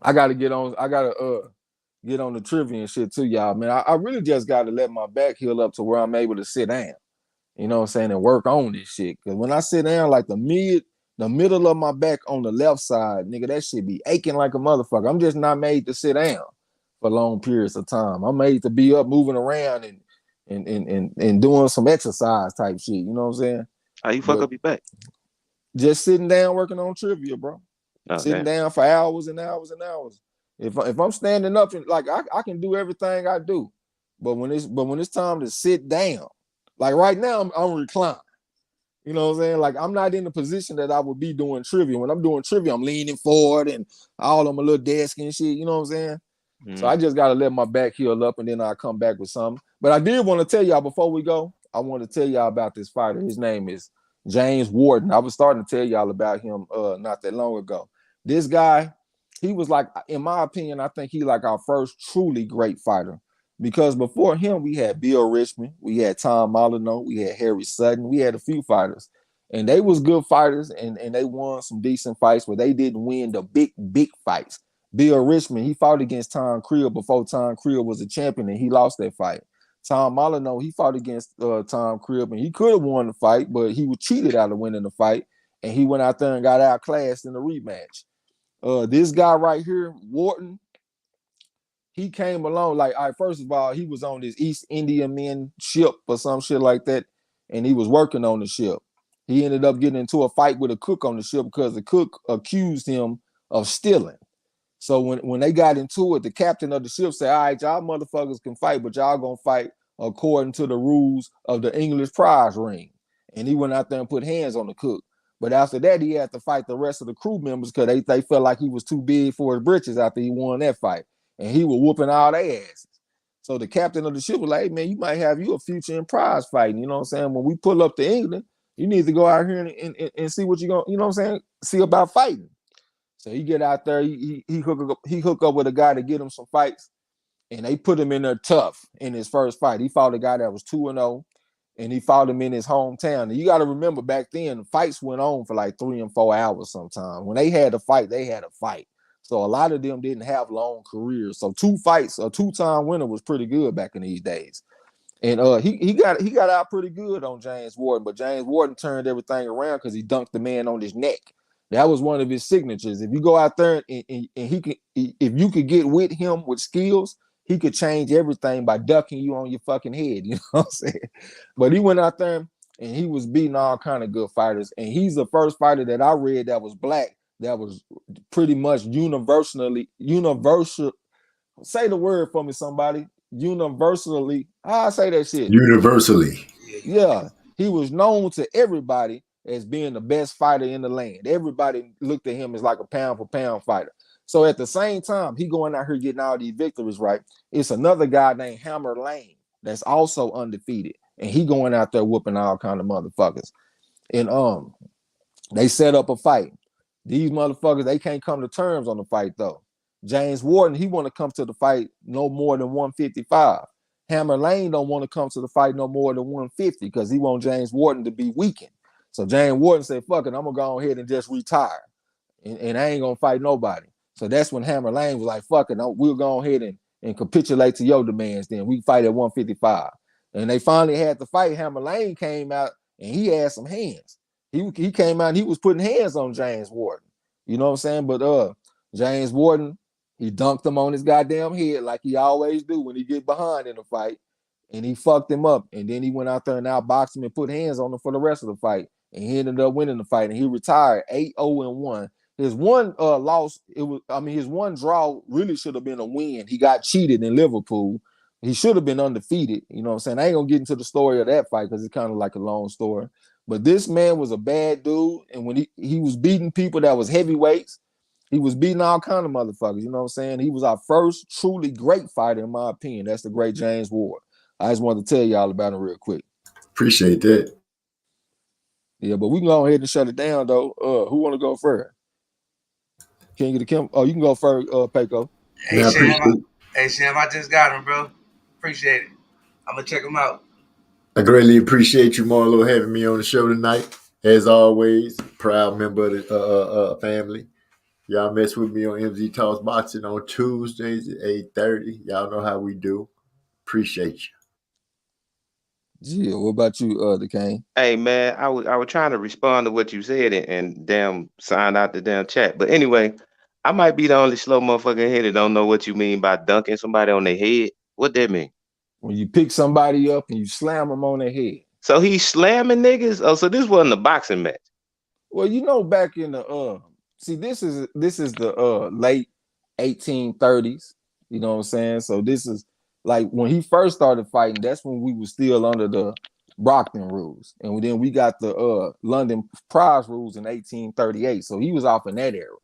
I gotta get on the trivia and shit too, y'all. Man, I really just gotta let my back heal up to where I'm able to sit down. You know what I'm saying? And work on this shit. Cause when I sit down, like the middle of my back on the left side, nigga, that shit be aching like a motherfucker. I'm just not made to sit down for long periods of time. I'm made to be up, moving around and doing some exercise type shit. You know what I'm saying? How you fuck up your back? Just sitting down working on trivia, bro. Sitting down for hours and hours and hours. If I'm standing up and like I can do everything I do, but when it's time to sit down, like right now I'm reclined. You know what I'm saying? Like I'm not in the position that I would be doing trivia. When I'm doing trivia, I'm leaning forward and all on my little desk and shit. You know what I'm saying? So I just gotta let my back heal up and then I'll come back with something. But I did want to tell y'all before we go, I want to tell y'all about this fighter. His name is James Warden. I was starting to tell y'all about him not that long ago. This guy, he was like, in my opinion, I think he like our first truly great fighter. Because before him, we had Bill Richmond, we had Tom Molyneux, we had Harry Sutton, we had a few fighters. And they was good fighters and they won some decent fights, but they didn't win the big fights. Bill Richmond, he fought against Tom Creel before Tom Creel was a champion and he lost that fight. Tom Molyneux, he fought against Tom Creel and he could have won the fight, but he was cheated out of winning the fight. And he went out there and got outclassed in the rematch. This guy right here, Warden, he came along like, all right, first of all, he was on this East Indiaman ship or some shit like that, and he was working on the ship. He ended up getting into a fight with a cook on the ship because the cook accused him of stealing. So when they got into it, the captain of the ship said, all right, y'all motherfuckers can fight, but y'all gonna fight according to the rules of the English prize ring. and he went out there and put hands on the cook. But after that, he had to fight the rest of the crew members because they felt like he was too big for his britches after he won that fight. And he was whooping all their asses. So the captain of the ship was like, hey, man, you might have you a future in prize fighting. You know what I'm saying? When we pull up to England, you need to go out here and see what you're going to, you know what I'm saying? See about fighting. So he get out there, he hook up with a guy to get him some fights. And they put him in there tough in his first fight. He fought a guy that was 2-0. And he fought him in his hometown. And you got to remember back then, fights went on for like 3 and 4 hours sometimes. When they had to fight, they had to fight. So a lot of them didn't have long careers. So 2 fights, a 2-time winner was pretty good back in these days. And he got out pretty good on James Warden, but James Warden turned everything around because he dunked the man on his neck. That was one of his signatures. If you go out there and he could, if you could get with him with skills, he could change everything by ducking you on your fucking head. You know what I'm saying? But he went out there and he was beating all kind of good fighters. And he's the first fighter that I read that was black, that was pretty much universal. Say the word for me, somebody. Universally. I say that shit. Universally. Yeah. He was known to everybody as being the best fighter in the land. Everybody looked at him as like a pound for pound fighter. So at the same time, he going out here getting all these victories, right? It's another guy named Hammer Lane that's also undefeated. And he going out there whooping all kind of motherfuckers. And they set up a fight. These motherfuckers, they can't come to terms on the fight, though. James Warden, he want to come to the fight no more than 155. Hammer Lane don't want to come to the fight no more than 150 because he want James Warden to be weakened. So James Warden said, fuck it, I'm going to go ahead and just retire. And I ain't going to fight nobody. So that's when Hammer Lane was like, fuck it, we'll go ahead and capitulate to your demands then. We fight at 155. And they finally had to fight. Hammer Lane came out and he had some hands. He came out and he was putting hands on James Warden. You know what I'm saying? But James Warden, he dunked him on his goddamn head like he always do when he get behind in a fight. And he fucked him up. And then he went out there and outboxed him and put hands on him for the rest of the fight. And he ended up winning the fight. And he retired 8-0-1. His one loss, his one draw really should have been a win. He got cheated in Liverpool. He should have been undefeated. You know what I'm saying? I ain't gonna get into the story of that fight because it's kind of like a long story. But this man was a bad dude. And when he was beating people that was heavyweights, he was beating all kind of motherfuckers. You know what I'm saying? He was our first truly great fighter, in my opinion. That's the great James Ward. I just wanted to tell y'all about him real quick. Appreciate that. Yeah, but we can go ahead and shut it down, though. Who want to go first? Can you get a Kim? Oh, you can go first, Payco. Hey, Sham, I just got him, bro. Appreciate it. I'm going to check him out. I greatly appreciate you, Marlo, having me on the show tonight. As always, proud member of the family. Y'all mess with me on MZ Talks Boxing on Tuesdays at 8:30. Y'all know how we do. Appreciate you. Yeah, what about you, DeCane? Hey man, I was trying to respond to what you said and damn sign out the damn chat. But anyway, I might be the only slow motherfucker here that don't know what you mean by dunking somebody on their head. What that mean? When you pick somebody up and you slam them on their head. So he's slamming niggas? Oh, so this wasn't a boxing match. Well, you know, back in the this is the late 1830s. You know what I'm saying? So this is like when he first started fighting, that's when we were still under the Brockton rules. And then we got the London prize rules in 1838. So he was off in that era.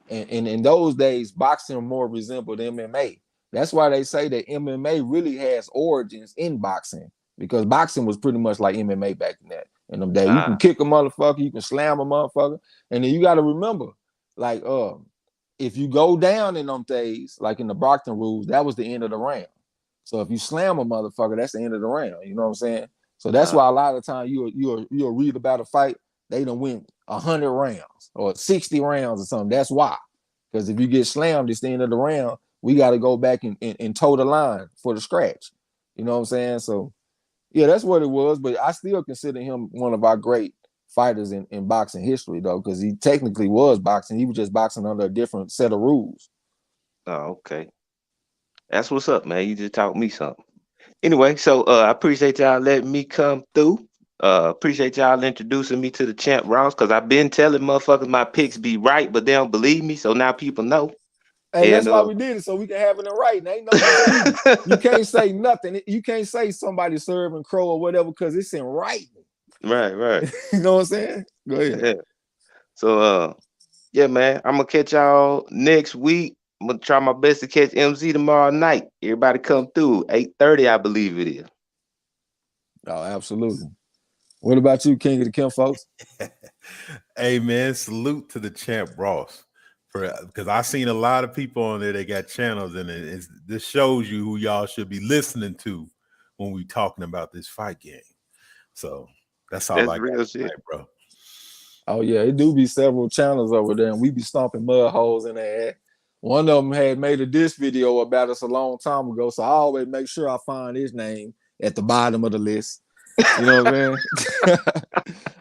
And in those days, boxing more resembled MMA. That's why they say that MMA really has origins in boxing, because boxing was pretty much like MMA back in them days. You can kick a motherfucker, you can slam a motherfucker. And then you got to remember, like, if you go down in them days, like in the Brockton rules, that was the end of the round. So if you slam a motherfucker, that's the end of the round. You know what I'm saying? So that's why a lot of the time you'll read about a fight, they done win 100 rounds or 60 rounds or something. That's why. Because if you get slammed, it's the end of the round. We got to go back and toe the line for the scratch. You know what I'm saying? So, yeah, that's what it was. But I still consider him one of our great fighters in boxing history, though, because he technically was boxing. He was just boxing under a different set of rules. Oh, okay. That's what's up, man. You just taught me something. Anyway, so I appreciate y'all letting me come through. Appreciate y'all introducing me to the champ Ross, because I've been telling motherfuckers my picks be right, but they don't believe me. So now people know. Hey, that's why we did it, so we can have it in writing. Ain't no you can't say nothing. You can't say somebody serving crow or whatever because it's in writing. Right. You know what I'm saying? Go ahead. Yeah. So yeah, man, I'm gonna catch y'all next week. I'm gonna try my best to catch MZ tomorrow night. Everybody come through 8:30, I believe it is. Oh, absolutely. What about you, King of the Kim folks? Hey man, salute to the champ Ross, because I seen a lot of people on there that got channels, and this shows you who y'all should be listening to when we talking about this fight game. So that's all That's I real got shit. tonight, bro. Oh yeah, it do be several channels over there, and we be stomping mud holes in their ass. One of them had made a diss video about us a long time ago, so I always make sure I find his name at the bottom of the list. You know what I'm saying?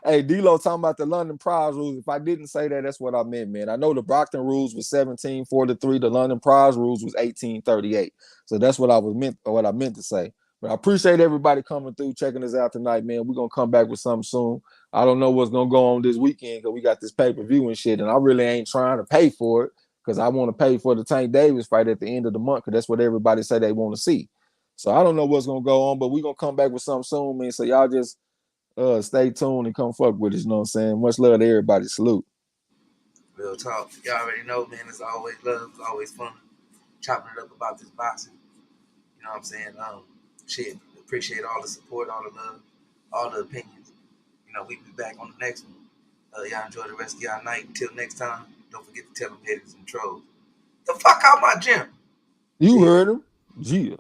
Hey, D-Lo talking about the London Prize rules. If I didn't say that, that's what I meant, man. I know the Brockton rules was 1743. The London Prize rules was 1838. So that's what I meant to say. But I appreciate everybody coming through, checking us out tonight, man. We're gonna come back with something soon. I don't know what's gonna go on this weekend because we got this pay-per-view and shit, and I really ain't trying to pay for it because I want to pay for the Tank Davis fight at the end of the month because that's what everybody say they want to see. So I don't know what's gonna go on, but we're gonna come back with something soon, man. So y'all just stay tuned and come fuck with us, you know what I'm saying? Much love to everybody. Salute. Real talk. Y'all already know, man. It's always love. It's always fun chopping it up about this boxing. You know what I'm saying? Shit. Appreciate all the support, all the love, all the opinions. You know, we be back on the next one. Y'all enjoy the rest of y'all night. Until next time, don't forget to tell them haters and trolls. The fuck out my gym. You heard him. Yeah.